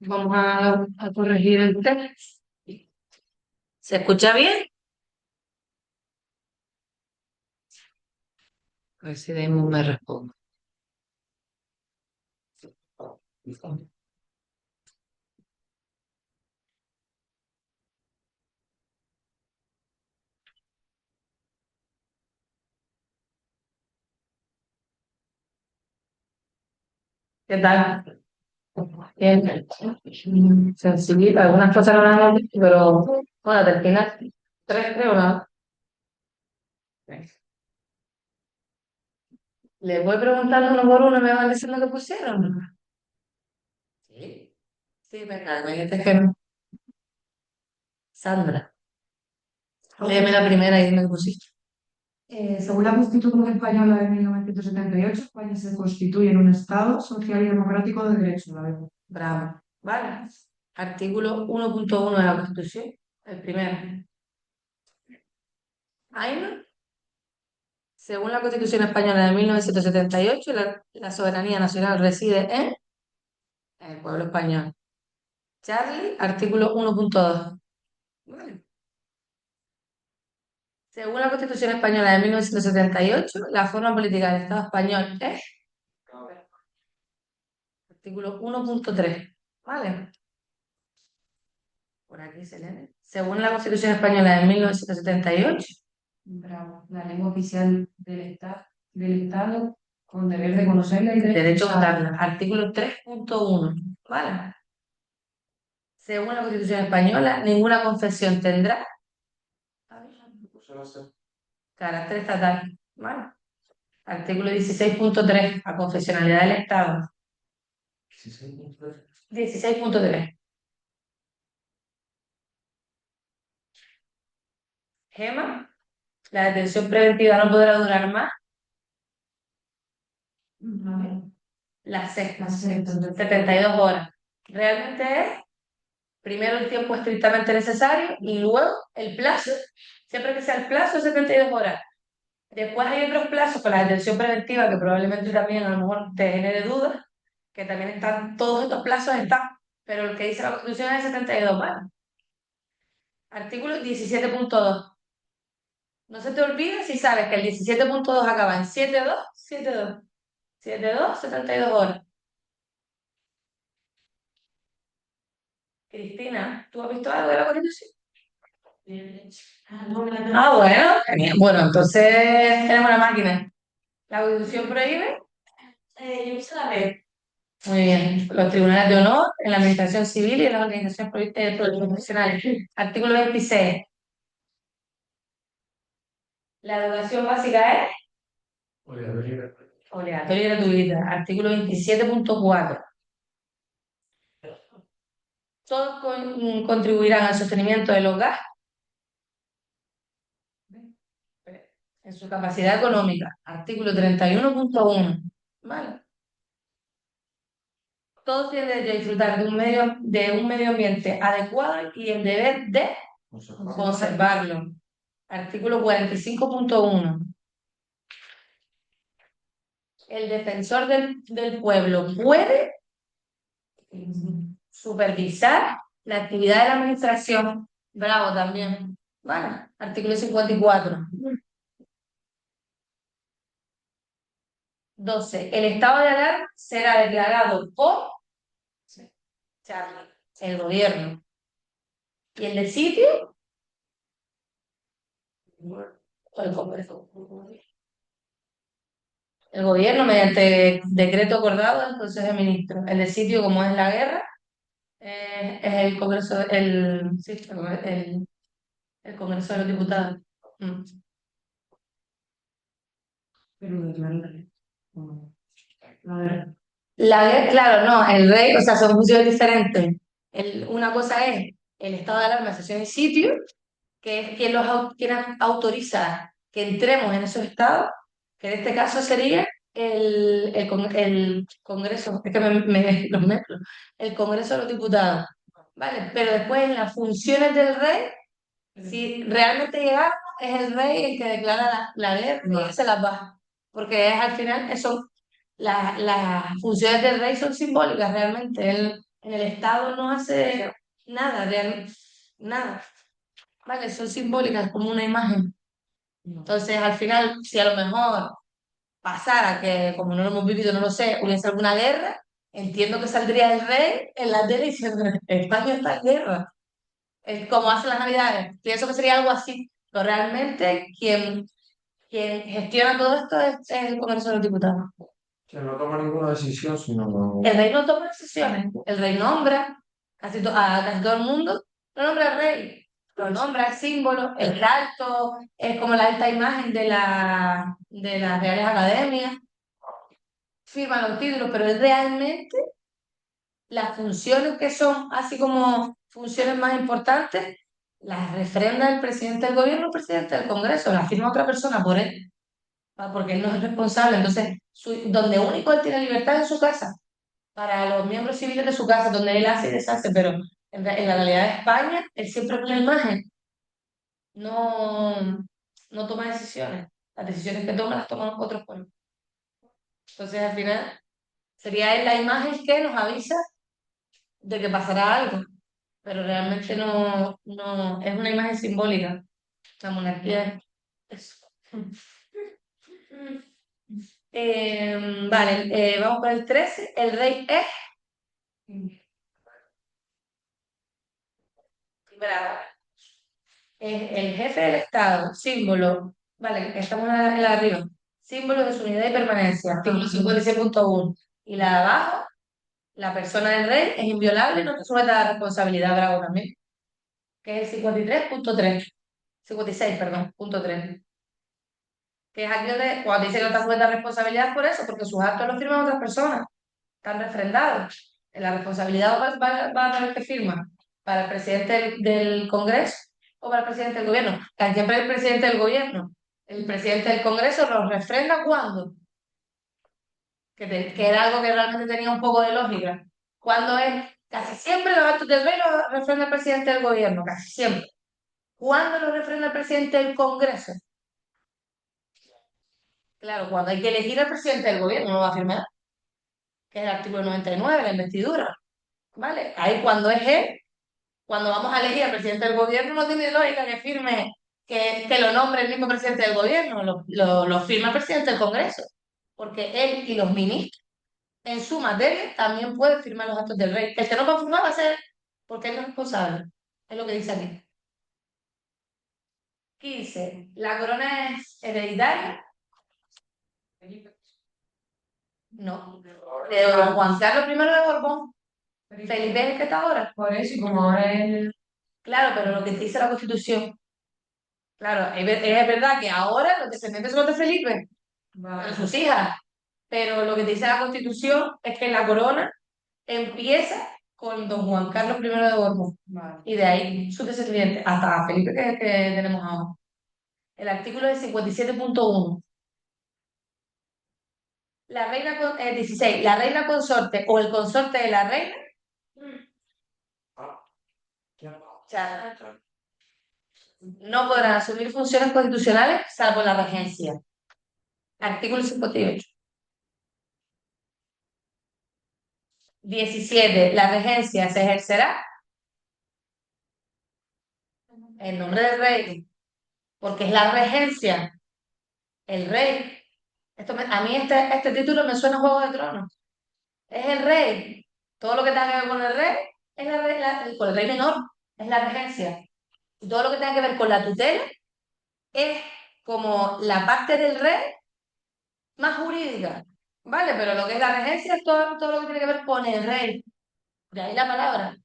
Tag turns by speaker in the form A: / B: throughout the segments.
A: Vamos a corregir el test. ¿Se escucha bien? A ver si Damon me responde. ¿Qué tal? Bien. Sencillo. Algunas cosas no las hemos visto, pero bueno, del final, tres creo, ¿no? Les voy preguntando uno por uno y me van diciendo que pusieron. Sí. Sí, venga, me dijiste que no. Sandra. Léeme la primera y dime qué pusiste.
B: Según la Constitución española de 1978, España se constituye en un Estado social y democrático de derecho. La verdad.
A: Bravo. Vale. Artículo 1.1 de la Constitución. El primero. Ahí no. Según la Constitución Española de 1978, la soberanía nacional reside en el pueblo español. Charlie, artículo 1.2. Vale. Según la Constitución Española de 1978, la forma política del Estado español es artículo 1.3. ¿Vale? Por aquí se lee. Según la Constitución Española de 1978,
B: Bravo. La lengua oficial del Estado con deber de conocerla y
A: derecho a votarla. Artículo 3.1. ¿Vale? Según la Constitución Española, ninguna confesión tendrá carácter estatal. ¿Vale? Artículo 16.3, a confesionalidad del Estado. 16.3. Gema, la detención preventiva no podrá durar más.
B: A ver,
A: La sexta,
B: la sexta.
A: 72 horas. Realmente es primero el tiempo estrictamente necesario y luego el plazo. Siempre que sea el plazo, 72 horas. Después hay otros plazos con la detención preventiva que probablemente también a lo mejor te genere dudas, que también están, todos estos plazos están, pero el que dice la Constitución es 72, ¿vale? Artículo 17.2. No se te olvide si sabes que el 17.2 acaba en 72, 72, 72, 72 horas. Cristina, ¿tú has visto algo de la Constitución? Ah, bueno, genial. Bueno, entonces tenemos la máquina. ¿La Constitución prohíbe? Yo quise la B. Muy bien. Los tribunales de honor en la administración civil y en las organizaciones profesionales. Artículo 26. La educación básica es obligatoria y gratuita. Artículo 27.4. Todos contribuirán al sostenimiento del hogar en su capacidad económica. Artículo 31.1. ¿Vale? Todos tienen derecho a disfrutar de un medio ambiente adecuado y el deber de conservarlo. Artículo 45.1. El defensor del pueblo puede supervisar la actividad de la administración. Bravo también. Vale. Artículo 54. 12. El estado de alarma será declarado por Charlie, el gobierno. ¿Y el de sitio? O el Congreso. El gobierno mediante decreto acordado del Consejo de Ministros. El de sitio, como es la guerra, es el Congreso, sí, el Congreso de los Diputados. Mm.
B: pero declararla. A ver,
A: Claro, no, el rey, o sea, son funciones diferentes. Una cosa es el estado de alarma, sesión y sitio, que es quien autoriza que entremos en esos estados, que en este caso sería el Congreso, es que los mezclo, el Congreso de los Diputados, ¿vale? Pero después en las funciones del rey, si realmente llegamos, es el rey el que declara la guerra y hace la paz, porque es al final, eso, las funciones del rey son simbólicas realmente, él En el Estado no hace nada, nada. Vale, son simbólicas, como una imagen. Entonces, al final, si a lo mejor pasara que, como no lo hemos vivido, no lo sé, hubiese alguna guerra, entiendo que saldría el rey en la tele diciendo: España está en guerra. Es como hacen las Navidades. Pienso que sería algo así. Pero realmente quien gestiona todo esto es el Congreso de los Diputados.
C: Que no toma ninguna decisión, sino
A: El rey no toma decisiones. El rey nombra a casi todo el mundo, lo nombra el rey. Lo nombra el símbolo, el alto, es como la alta imagen de las Reales Academias. Firma los títulos, pero él realmente las funciones que son así como funciones más importantes, las refrenda el presidente del gobierno, el presidente del Congreso, las firma otra persona por él, porque él no es responsable. Entonces, donde único él tiene libertad es en su casa, para los miembros civiles de su casa, donde él hace y deshace, pero en la realidad de España, él siempre es una imagen, no, no toma decisiones. Las decisiones que toma las toman otros pueblos. Entonces, al final, sería él la imagen que nos avisa de que pasará algo, pero realmente no es una imagen simbólica. La monarquía es eso. Vale, vamos con el 13. El rey es bravo. Es el jefe del Estado, símbolo. Vale, estamos en la de arriba. Símbolo de su unidad y permanencia, artículo 56.1. Y la de abajo, la persona del rey es inviolable y no está sujeta a la responsabilidad, bravo también, que es el 53.3. 56, perdón, punto 3. Que es aquí donde, cuando dice que no está sujeta a responsabilidad por eso, porque sus actos los firman otras personas, están refrendados. La responsabilidad va a tener que firmar para el presidente del Congreso o para el presidente del gobierno. Casi siempre el presidente del gobierno. El presidente del Congreso los refrenda cuando, que era algo que realmente tenía un poco de lógica. Cuando es, casi siempre los actos del rey los refrenda el presidente del gobierno, casi siempre. ¿Cuándo los refrenda el presidente del Congreso? Claro, cuando hay que elegir al presidente del gobierno, no lo va a firmar, que es el artículo 99, la investidura. ¿Vale? Ahí cuando es él, cuando vamos a elegir al presidente del gobierno, no tiene lógica que firme, que lo nombre el mismo presidente del gobierno, lo firma el presidente del Congreso, porque él y los ministros, en su materia, también pueden firmar los actos del rey. El que no confirma va a ser porque él no es responsable, es lo que dice aquí. 15. ¿La corona es hereditaria? No. De don Juan Carlos I de Borbón. Felipe es el que está ahora.
B: Por eso, y como ahora él.
A: Claro, pero lo que dice la Constitución. Claro, es verdad que ahora los descendientes son los de Felipe, de sus hijas, pero lo que dice la Constitución es que la corona empieza con don Juan Carlos I de Borbón
B: Vale.
A: y de ahí sus descendientes hasta Felipe que tenemos ahora. El artículo es 57.1. La reina 16. La reina consorte o el consorte de la reina. O sea, no podrán asumir funciones constitucionales salvo la regencia. Artículo 58. 17. La regencia se ejercerá en nombre del rey, porque es la regencia, el rey. A mí este título me suena a Juego de Tronos. Es el rey. Todo lo que tenga que ver con el rey es con el rey menor, es la regencia. Y todo lo que tenga que ver con la tutela es como la parte del rey más jurídica. ¿Vale? Pero lo que es la regencia es todo lo que tiene que ver con el rey. De ahí la palabra.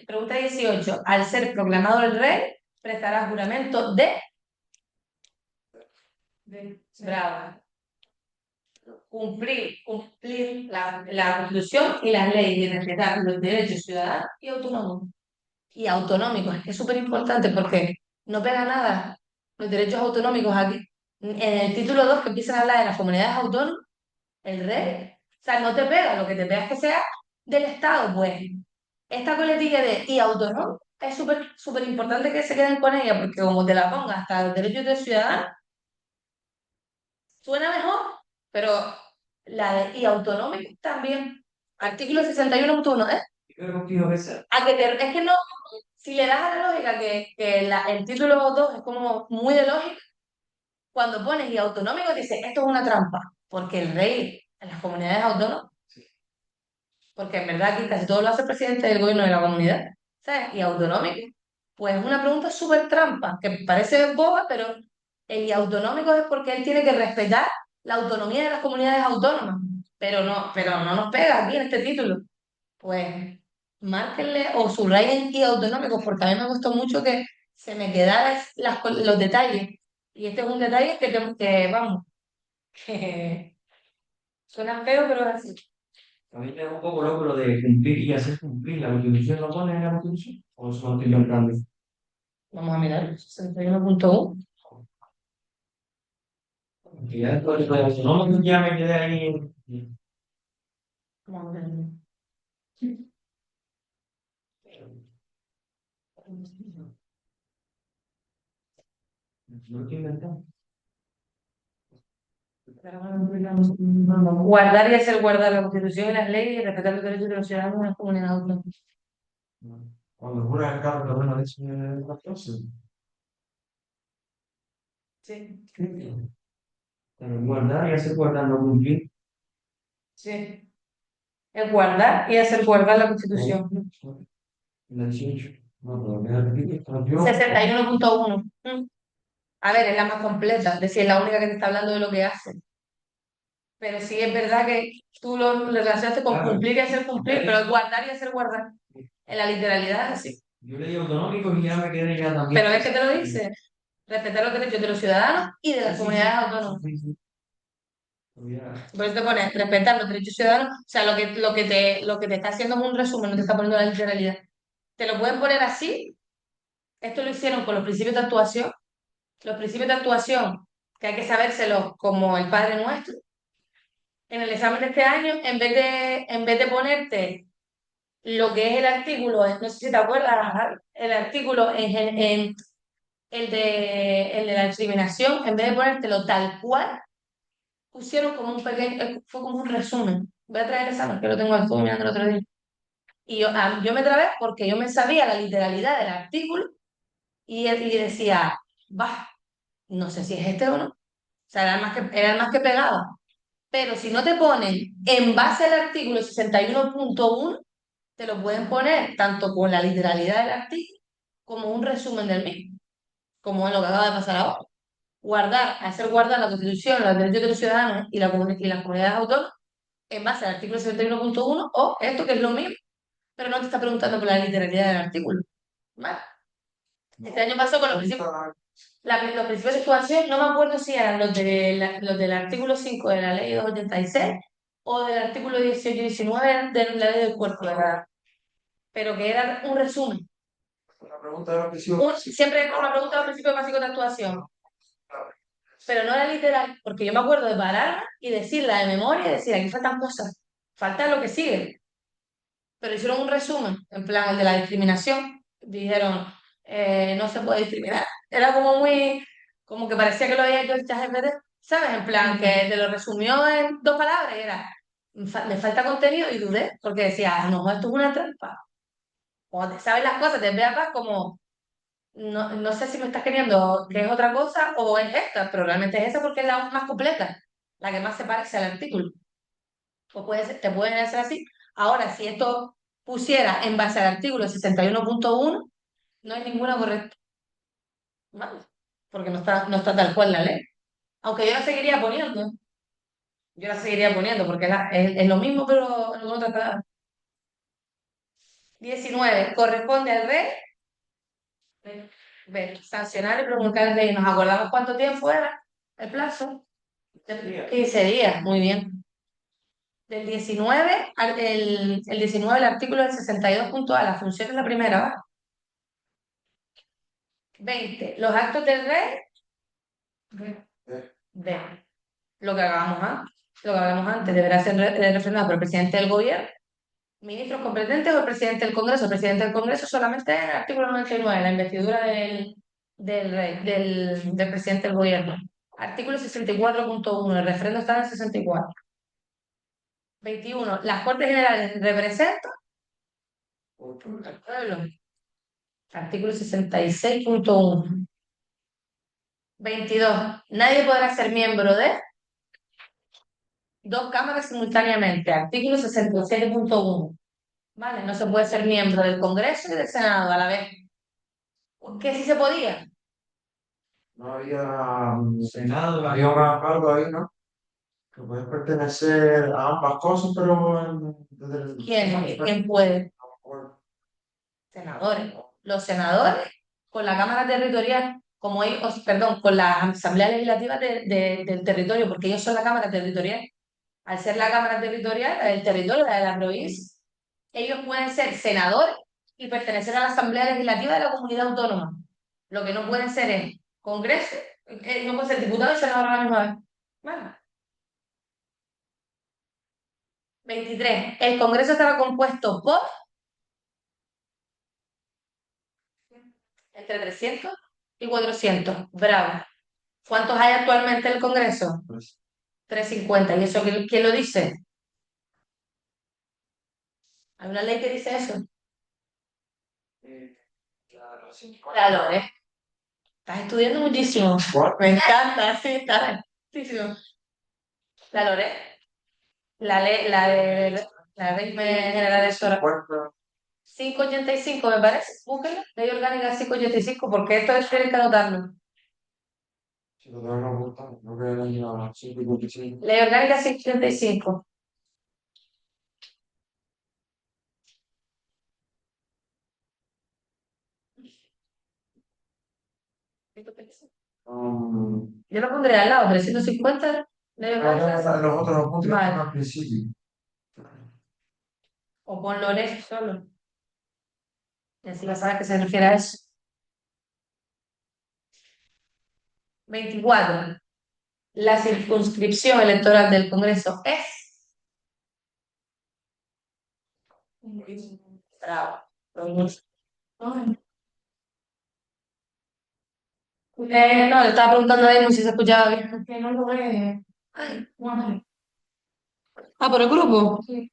A: Pregunta 18. Al ser proclamado el rey, prestará juramento de bravo. Cumplir la Constitución y las leyes y respetar los derechos ciudadanos y autonómicos. Es que es súper importante porque no pega nada los derechos autonómicos aquí. En el título 2 que empiezan a hablar de las comunidades autónomas, el rey, o sea, no te pega, lo que te pega es que sea del Estado, pues. Esta coletilla de y autónomo es súper importante que se queden con ella, porque como te la pongas hasta los derechos del ciudadano, suena mejor pero y autonómico también. Artículo 61.1, ¿eh?
C: Creo que iba a ser.
A: Es que no, si le das a la lógica el título 2 es como muy de lógica, cuando pones y autonómico dice, esto es una trampa, porque el rey en las comunidades autónomas, porque en verdad aquí casi todo lo hace el presidente del gobierno de la comunidad, ¿sabes? Y autonómico, pues es una pregunta súper trampa, que parece boba, pero el y autonómico es porque él tiene que respetar la autonomía de las comunidades autónomas, pero no nos pega aquí en este título. Pues márquenle o subrayen y autonómicos, porque a mí me gustó mucho que se me quedaran los detalles. Y este es un detalle vamos, que suena feo, pero es así.
C: A mí me da un poco loco lo de cumplir y hacer cumplir. ¿La Constitución lo pone en la Constitución? ¿O solo estoy yo en cambio?
A: Vamos a mirar, 61.1.
C: Porque ya después de lo autonómico ya me quedé ahí.
A: Vamos a ver.
C: No estoy inventando.
A: Guardar y hacer guardar la Constitución y las leyes y respetar los derechos de los ciudadanos en las comunidades autónomas.
C: Cuando jura el cargo, bueno, es las cosas.
A: Sí,
C: Pero guardar y hacer guardar no cumplir.
A: sí. Es guardar y hacer guardar la Constitución.
C: La 18. No, pero me da repito,
A: 61.1. A ver, es la más completa, es decir, es la única que te está hablando de lo que hace. Pero sí es verdad que tú lo relacionaste con
C: Claro.
A: cumplir y hacer cumplir, pero es guardar y hacer guardar. En la literalidad es así.
C: Yo leí autonómicos y ya me quedé ya también.
A: Pero ves que te lo dice, respetar los derechos de los ciudadanos y de las comunidades autónomas.
C: Sí, sí. Pues ya.
A: Por eso te pone respetar los derechos ciudadanos, o sea, lo que te está haciendo es un resumen, no te está poniendo la literalidad. Te lo pueden poner así, esto lo hicieron con los principios de actuación, los principios de actuación, que hay que sabérselos como el Padre Nuestro. En el examen de este año, en vez de ponerte lo que es el artículo, no sé si te acuerdas, Javi, el artículo el de la discriminación, en vez de ponértelo tal cual, pusieron como un pequeño, fue como un resumen. Voy a traer el examen, que lo tengo, estuve mirando el otro día. Y yo me trabé porque yo me sabía la literalidad del artículo y decía, va, no sé si es este o no. O sea, era el más que pegado. Pero si no te ponen en base al artículo 61.1 te lo pueden poner tanto con la literalidad del artículo como un resumen del mismo, como en lo que acaba de pasar ahora. Hacer guardar la Constitución, los derechos de los ciudadanos y las comunidades autónomas en base al artículo 61.1 o esto que es lo mismo, pero no te está preguntando por la literalidad del artículo. ¿Vale? Este año pasó con los principios de actuación, no me acuerdo si eran los del artículo 5 de la ley 286 o del artículo 18 y 19 de la ley del cuerpo, ¿verdad? Pero que era un resumen.
C: La pregunta de los principios.
A: Siempre con la pregunta de los principios básicos de actuación, pero no era literal, porque yo me acuerdo de pararla y decirla de memoria y decir, aquí faltan cosas, falta lo que sigue. Pero hicieron un resumen, en plan, el de la discriminación. Dijeron, no se puede discriminar. Era como como que parecía que lo había hecho el ChatGPT, ¿sabes? En plan, que te lo resumió en 2 palabras y era, me falta contenido y dudé, porque decía, a lo mejor esto es una trampa. Cuando te sabes las cosas, te ve acá como, no sé si me estás queriendo que es otra cosa o es esta, pero realmente es esa porque es la más completa, la que más se parece al artículo. O te pueden hacer así. Ahora, si esto pusiera en base al artículo 61.1 no hay ninguna correcta. ¿Vale? Porque no está tal cual la ley. Aunque yo la seguiría poniendo. Yo la seguiría poniendo porque es lo mismo, pero en otra palabra. 19. Corresponde al rey sancionar y promulgar el rey. ¿Nos acordamos cuánto tiempo era el plazo? 15 días. Muy bien. Del 19, el 19 el artículo del 62.a, la función es la primera, ¿va? 20. Los actos del rey, de lo que hagamos antes, deberá ser refrendado por el presidente del gobierno, ministros competentes o el presidente del Congreso. El presidente del Congreso solamente en el artículo 99, la investidura del rey, del presidente del gobierno. Artículo 64.1. El referendo está en el 64. 21. Las Cortes Generales representan al pueblo. Artículo 66.1. 22. Nadie podrá ser miembro de dos cámaras simultáneamente. Artículo 67.1. ¿Vale? No se puede ser miembro del Congreso y del Senado a la vez. ¿Qué sí se podía?
C: No había Senado,
D: Había un acuerdo ahí, ¿no? Que puedes pertenecer a ambas cosas, pero desde el...
A: ¿Quién puede? Senadores. Los senadores con la Cámara Territorial, como ellos, perdón, con la Asamblea Legislativa del territorio, porque ellos son la Cámara Territorial. Al ser la Cámara Territorial, la del territorio, la de la provincia, ellos pueden ser senadores y pertenecer a la Asamblea Legislativa de la comunidad autónoma. Lo que no pueden ser es Congreso, no pueden ser diputados y senadores a la misma vez. Bueno. 23. El Congreso estaba compuesto por entre 300 y 400. Bravo. ¿Cuántos hay actualmente en el Congreso?
D: Pues,
A: 350. ¿Y eso quién lo dice? Hay una ley que dice eso.
D: claro, sí.
A: Claro, ¿eh? Estás estudiando muchísimo.
D: ¿Cuál?
A: Me encanta, sí, está muchísimo. La Lore, la ley general de
D: 50,
A: 585 me parece. Búsquenla. Ley orgánica 585 porque esto es tienen que anotarlo.
D: si lo tengo que apuntar, creo que era la 555.
A: Ley orgánica 585. Yo lo pondré al lado, 350. Ley orgánica.
D: Los otros apuntes
A: Vale.
D: están al principio.
A: O pon Lore solo. Y así vas a saber que se refiere a eso. 24. La circunscripción electoral del Congreso es. Bravo. No, le estaba preguntando a Emu si se escuchaba bien.
B: Que no lo ve.
A: Ay.
B: Bueno,
A: Ah, por el grupo.
B: sí.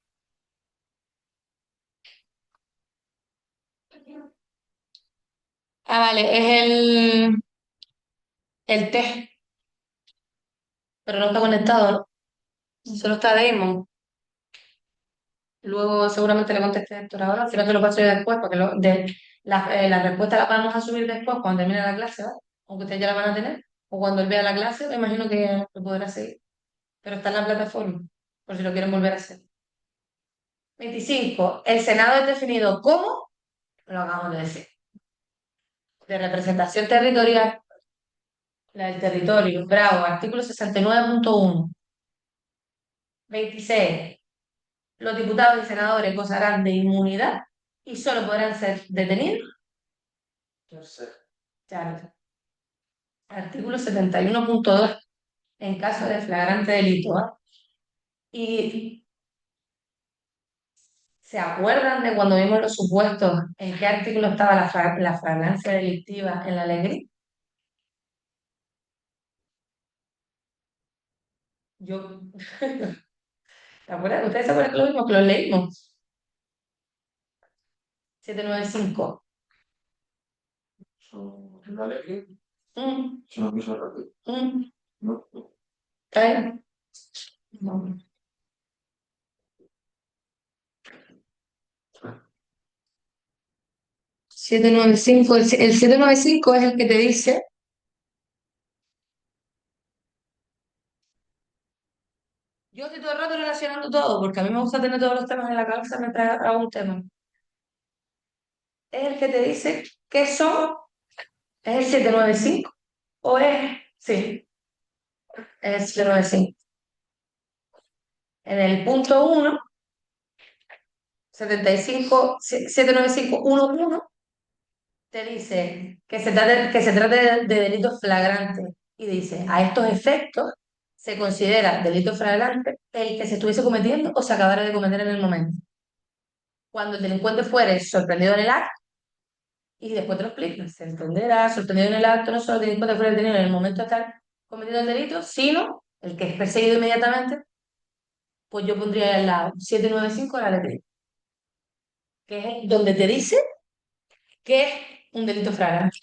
A: Ah, vale, es el T, pero no está conectado, ¿no? Solo está Damon. Luego seguramente le contesté a Héctor ahora, si no te lo paso yo después, porque la respuesta la vamos a subir después cuando termine la clase, ¿vale? Aunque ustedes ya la van a tener, o cuando él vea la clase, me imagino que lo podrá seguir. Pero está en la plataforma, por si lo quieren volver a hacer. 25. El Senado es definido como, lo acabamos de decir, de representación territorial, la del territorio, bravo, artículo 69.1. 26. Los diputados y senadores gozarán de inmunidad y solo podrán ser detenidos. Ya, artículo 71.2 en caso de flagrante delito. ¿Ah? Y ¿se acuerdan de cuando vimos los supuestos en qué artículo estaba la flagrancia delictiva en la ley? Yo, ¿se acuerdan? ¿Ustedes se acuerdan que lo vimos? Que lo leímos. 795.
D: ¿La ley?
A: Mm,
D: Se lo quiso repetir.
A: mm,
D: ¿No?
A: ¿Está bien? No. 795. El 795 es el que te dice. Yo estoy todo el rato relacionando todo, porque a mí me gusta tener todos los temas en la cabeza mientras hago un tema. Es el que te dice qué son. ¿Es el 795? ¿O es? Sí, es el 795. En el punto 1, 795.11, te dice que se trate de delitos flagrantes. Y dice, a estos efectos se considera delito flagrante el que se estuviese cometiendo o se acabara de cometer en el momento. Cuando el delincuente fuere sorprendido en el acto, y después te lo explico, se entenderá, sorprendido en el acto, no solo el delincuente fuera detenido en el momento tal, cometido el delito, sino el que es perseguido inmediatamente, pues yo pondría al lado 795 de la letra, que es donde te dice que es un delito flagrante.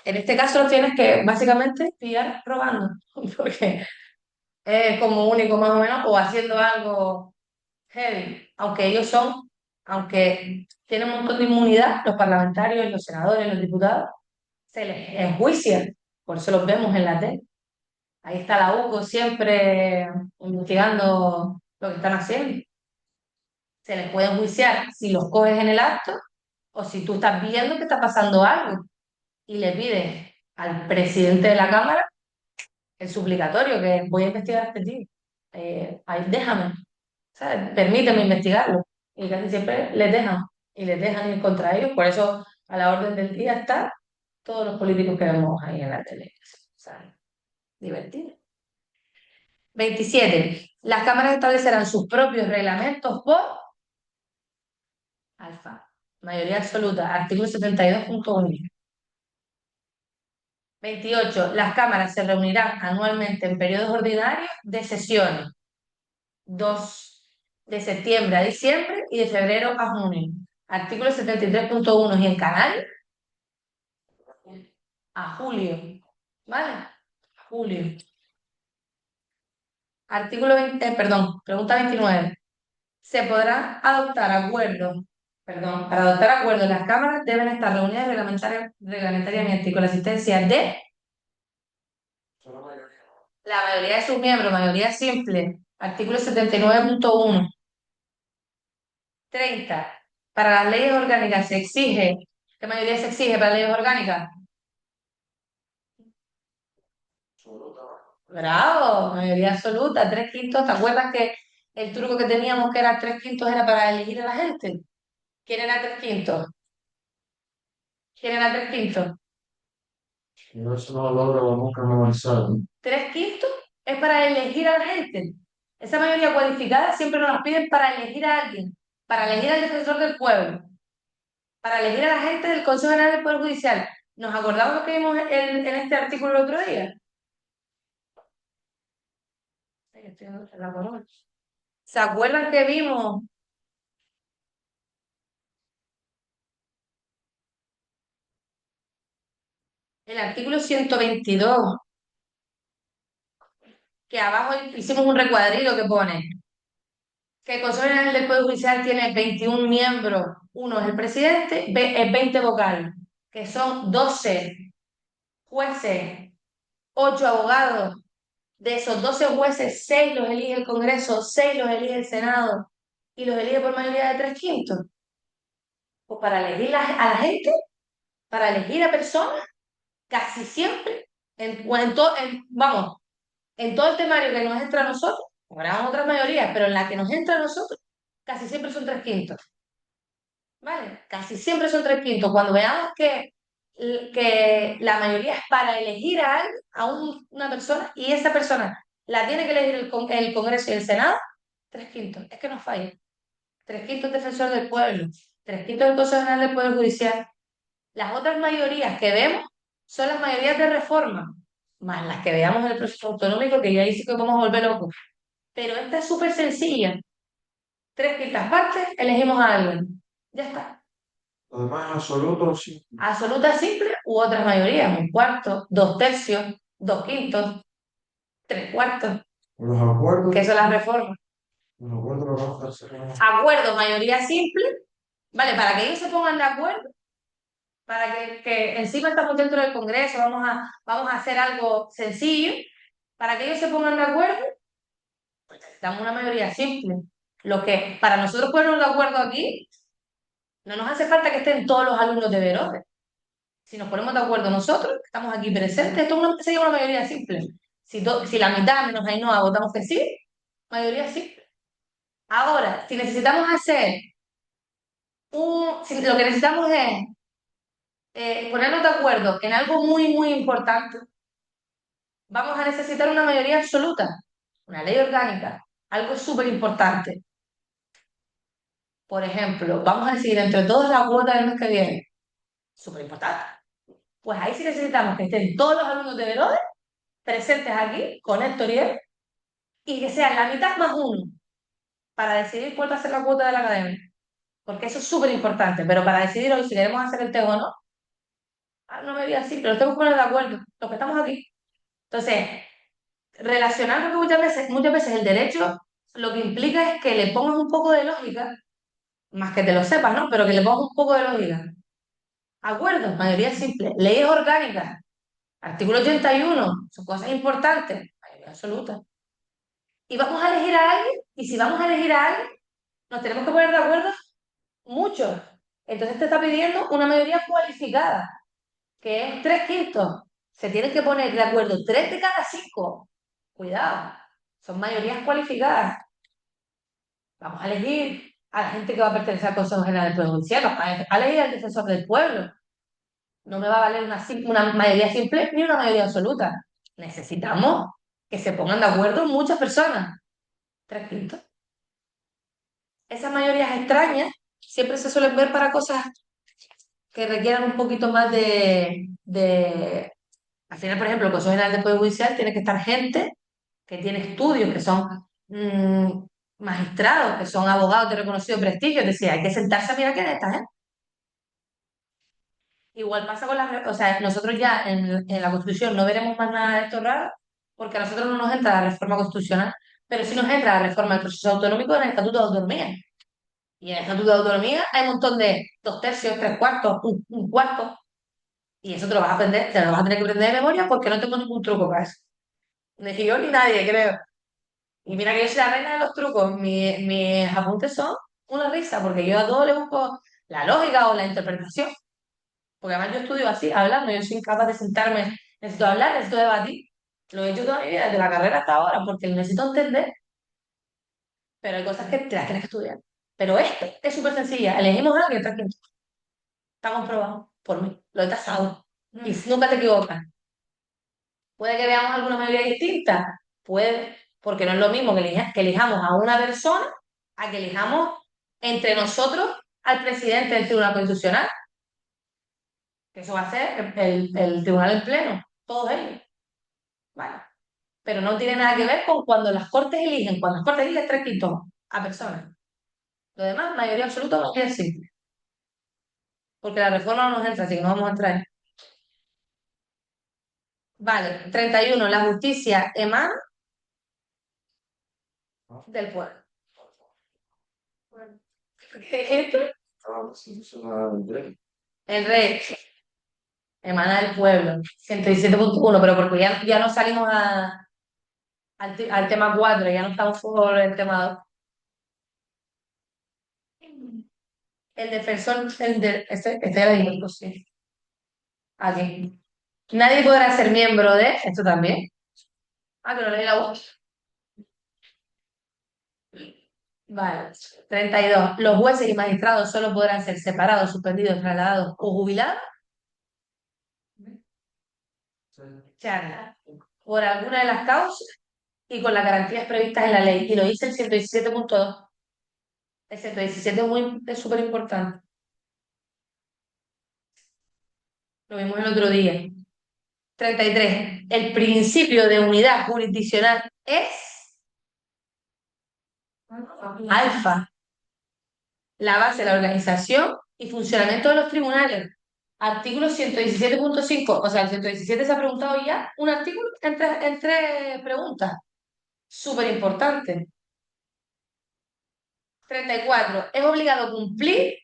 A: En este caso lo tienes que básicamente pillar robando, porque es como único más o menos, o haciendo algo heavy, aunque tienen un montón de inmunidad, los parlamentarios, los senadores, los diputados, se les enjuicia, por eso los vemos en la tele. Ahí está la UCO siempre investigando lo que están haciendo. Se les puede enjuiciar si los coges en el acto o si tú estás viendo que está pasando algo y le pides al presidente de la Cámara el suplicatorio, que voy a investigar a este tío. Ahí déjame, ¿sabes? Permíteme investigarlo. Y casi siempre les dejan, y les dejan ir contra ellos. Por eso a la orden del día están todos los políticos que vemos ahí en la tele. ¿Sabes? Divertido. 27. Las cámaras establecerán sus propios reglamentos por alfa. Mayoría absoluta. Artículo 72.1. 28. Las cámaras se reunirán anualmente en periodos ordinarios de sesiones. 2 de septiembre a diciembre y de febrero a junio. Artículo 73.1 y en canal a julio. ¿Vale? Julio. Artículo 20, perdón, pregunta 29. Se podrá adoptar acuerdos, perdón, para adoptar acuerdos las cámaras deben estar reunidas reglamentariamente con la asistencia de
D: Solo mayoría.
A: la mayoría de sus miembros, mayoría simple. Artículo 79.1. 30. Para las leyes orgánicas se exige, ¿qué mayoría se exige para las leyes orgánicas?
D: Absoluta.
A: Bravo, mayoría absoluta, 3/5. ¿Te acuerdas que el truco que teníamos que era 3/5 era para elegir a la gente? ¿Quién era 3/5? ¿Quién era 3/5?
D: Yo eso no lo logro nunca memorizar.
A: 3/5 es para elegir a la gente. Esa mayoría cualificada siempre nos la piden para elegir a alguien, para elegir al defensor del pueblo, para elegir a la gente del Consejo General del Poder Judicial. ¿Nos acordamos lo que vimos en este artículo el otro día? Ay, estoy en la corona. ¿Se acuerdan que vimos el artículo 122? Que abajo hicimos un recuadrito que pone que el Consejo General del Poder Judicial tiene 21 miembros, uno es el presidente, 20 vocales, que son 12 jueces, 8 abogados. De esos 12 jueces, 6 los elige el Congreso, 6 los elige el Senado y los elige por mayoría de 3/5. Pues para elegir a la gente, para elegir a personas, casi siempre, vamos, en todo el temario que nos entra a nosotros, habrá otras mayorías, pero en la que nos entra a nosotros, casi siempre son 3/5. ¿Vale? Casi siempre son 3/5. Cuando veamos que la mayoría es para elegir una persona y esa persona la tiene que elegir el Congreso y el Senado, 3/5. Es que no falla. 3/5 defensor del pueblo, 3/5 del Consejo General del Poder Judicial. Las otras mayorías que vemos son las mayorías de reforma, más las que veamos en el proceso autonómico, que ya ahí sí que vamos a volver locos. Pero esta es súper sencilla. 3/5 partes, elegimos a alguien. Ya está.
D: Lo demás es absoluto, sí.
A: Absoluta simple u otras mayorías, 1/4, 2/3, 2/5, 3/4,
D: Los acuerdos,
A: que son las reformas.
D: los acuerdos los vamos a hacer.
A: Acuerdo, mayoría simple, ¿vale? Para que ellos se pongan de acuerdo, para que encima estamos dentro del Congreso, vamos a hacer algo sencillo, para que ellos se pongan de acuerdo, pues necesitamos una mayoría simple. Lo que para nosotros ponernos de acuerdo aquí, no nos hace falta que estén todos los alumnos de Verones. Si nos ponemos de acuerdo nosotros, que estamos aquí presentes, esto sería una mayoría simple. Si la mitad menos Ainhoa votamos que sí, mayoría simple. Ahora, si necesitamos hacer si lo que necesitamos es ponernos de acuerdo en algo muy, muy importante, vamos a necesitar una mayoría absoluta, una ley orgánica, algo súper importante. Por ejemplo, vamos a decidir entre todos la cuota del mes que viene. Súper importante. Pues ahí sí necesitamos que estén todos los alumnos de Velodes presentes aquí, con Héctor y él, y que sean la mitad más uno, para decidir cuál va a ser la cuota de la academia. Porque eso es súper importante, pero para decidir hoy si queremos hacer el TEG o no, no me voy así, pero nos tenemos que poner de acuerdo, los que estamos aquí. Entonces, relacionar, porque muchas veces el derecho lo que implica es que le pongas un poco de lógica, más que te lo sepas, ¿no? Pero que le pongas un poco de lógica. Acuerdos, mayoría simple. Leyes orgánicas, artículo 81, son cosas importantes, mayoría absoluta. Y vamos a elegir a alguien, y si vamos a elegir a alguien, nos tenemos que poner de acuerdo muchos. Entonces te está pidiendo una mayoría cualificada, que es 3/5. Se tienen que poner de acuerdo 3 de cada 5. Cuidado, son mayorías cualificadas. Vamos a elegir a la gente que va a pertenecer al Consejo General del Poder Judicial, vamos a elegir al defensor del pueblo. No me va a valer una mayoría simple ni una mayoría absoluta. Necesitamos que se pongan de acuerdo muchas personas. 3/5. Esas mayorías extrañas siempre se suelen ver para cosas que requieran un poquito más de... Al final, por ejemplo, el Consejo General del Poder Judicial tiene que estar gente que tiene estudios, que son magistrados, que son abogados de reconocido prestigio. Es decir, hay que sentarse a mirar quién es esta gente. Igual pasa con las... O sea, nosotros ya en la Constitución no veremos más nada de esto raro, porque a nosotros no nos entra la reforma constitucional, pero sí nos entra la reforma del proceso autonómico en el Estatuto de Autonomía. Y en el Estatuto de Autonomía hay un montón de 2/3, 3/4, un cuarto. Y eso te lo vas a aprender, te lo vas a tener que aprender de memoria porque no tengo ningún truco para eso. Ni yo ni nadie, creo. Y mira que yo soy la reina de los trucos. Mis apuntes son una risa, porque yo a todo le busco la lógica o la interpretación. Porque además yo estudio así, hablando. Yo soy incapaz de sentarme, necesito hablar, necesito debatir. Lo he hecho toda mi vida, desde la carrera hasta ahora, porque lo necesito entender. Pero hay cosas que te las tienes que estudiar. Pero esto es súper sencilla. Elegimos a alguien, tranquilo. Está comprobado por mí. Lo he tasado. Y nunca te equivocas. Puede que veamos alguna mayoría distinta. Puede, porque no es lo mismo que elijamos a una persona a que elijamos entre nosotros al presidente del Tribunal Constitucional. Que eso va a ser el Tribunal en Pleno. Todos ellos. Vale. Pero no tiene nada que ver con cuando las Cortes eligen. Cuando las Cortes eligen 3/5 a personas. Lo demás, mayoría absoluta, mayoría simple. Porque la reforma no nos entra, así que no vamos a entrar. Vale, 31. La justicia emana del pueblo. ¿Qué es esto? El rey emana del pueblo. 117.1, pero porque ya no salimos al tema 4, ya no estamos por el tema 2. El defensor, este ya lo dijimos, sí. Aquí. Nadie podrá ser miembro de, esto también. Ah, que no leí la voz. Vale. 32. Los jueces y magistrados solo podrán ser separados, suspendidos, trasladados o jubilados. Charla. Por alguna de las causas y con las garantías previstas en la ley. Y lo dice el 117.2. El 117 es súper importante. Lo vimos el otro día. 33. El principio de unidad jurisdiccional es alfa, la base de la organización y funcionamiento de los tribunales. Artículo 117.5. O sea, el 117 se ha preguntado ya un artículo entre preguntas. Súper importante. 34. Es obligado cumplir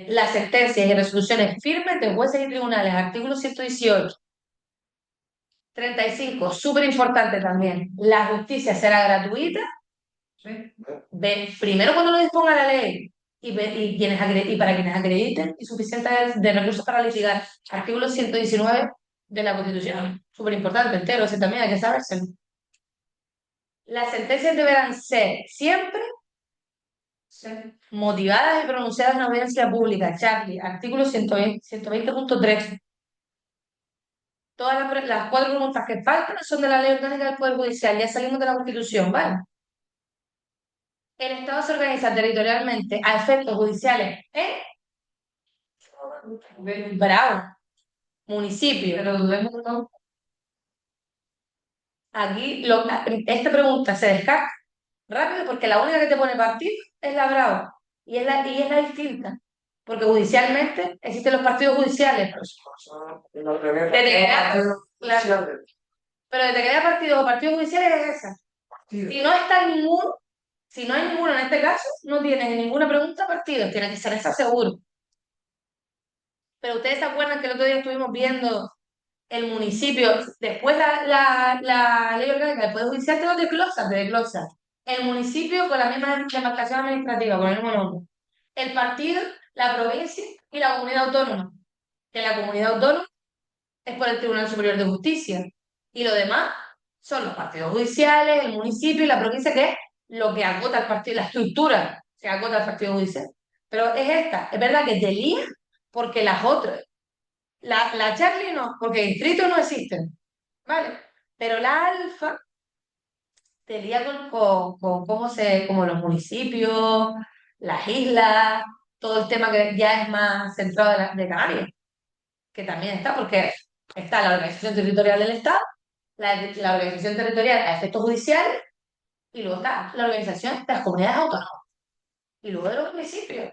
A: las sentencias y resoluciones firmes de jueces y tribunales. Artículo 118. 35. Súper importante también. La justicia será gratuita. Primero cuando lo disponga la ley y para quienes acrediten y suficientes de recursos para litigar. Artículo 119 de la Constitución. Súper importante, entero, ese también hay que sabérselo. Las sentencias deberán ser siempre motivadas y pronunciadas en audiencia pública. Charlie, artículo 120.3. Todas las 4 preguntas que faltan son de la Ley Orgánica del Poder Judicial. Ya salimos de la Constitución, ¿vale? El Estado se organiza territorialmente a efectos judiciales Bravo, municipio.
B: Pero dudemos de todo.
A: Aquí esta pregunta se descarta rápido porque la única que te pone partido es la Bravo y es la distinta. Porque judicialmente existen los partidos judiciales. Desde que haya, claro, pero desde que haya partidos o partidos judiciales es esa. Si no está ninguno, si no hay ninguno en este caso, no tienen ninguna pregunta partido, tiene que ser esa seguro. Pero ustedes se acuerdan que el otro día estuvimos viendo el municipio, después la ley orgánica, después judicial te lo te desglosa. El municipio con la misma demarcación administrativa, con el mismo nombre. El partido, la provincia y la comunidad autónoma. Que la comunidad autónoma es por el Tribunal Superior de Justicia. Y lo demás son los partidos judiciales, el municipio y la provincia, que es lo que agota el partido, la estructura que agota el partido judicial. Pero es esta, es verdad que te lía porque las otras, la Charlie no, porque distritos no existen, ¿vale? Pero la alfa te lía con como los municipios, las islas, todo el tema que ya es más centrado de Canarias, que también está, porque está la organización territorial del Estado, la organización territorial a efectos judiciales, y luego está la organización de las comunidades autónomas, y luego de los municipios.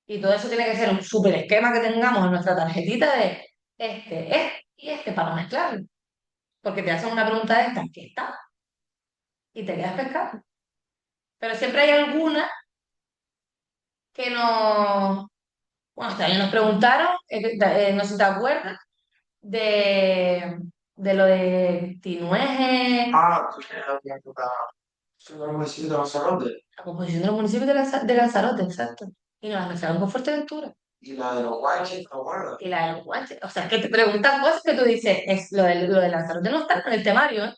A: Y todo eso tiene que ser un súper esquema que tengamos en nuestra tarjetita de este y este para no mezclarlo. Porque te hacen una pregunta de estas que está y te quedas pescado. Pero siempre hay alguna que nos, bueno, también nos preguntaron, no sé si te acuerdas, de lo de Tinueje,
D: Ah, tú tienes la municipio de Lanzarote
A: la composición de los municipios de Lanzarote, exacto. Y nos la mezclaron con Fuerteventura.
D: y la de los Guayches, ¿te acuerdas?
A: Y la de los Guanches. O sea, que te preguntan cosas que tú dices, lo de Lanzarote no está en el temario, ¿eh?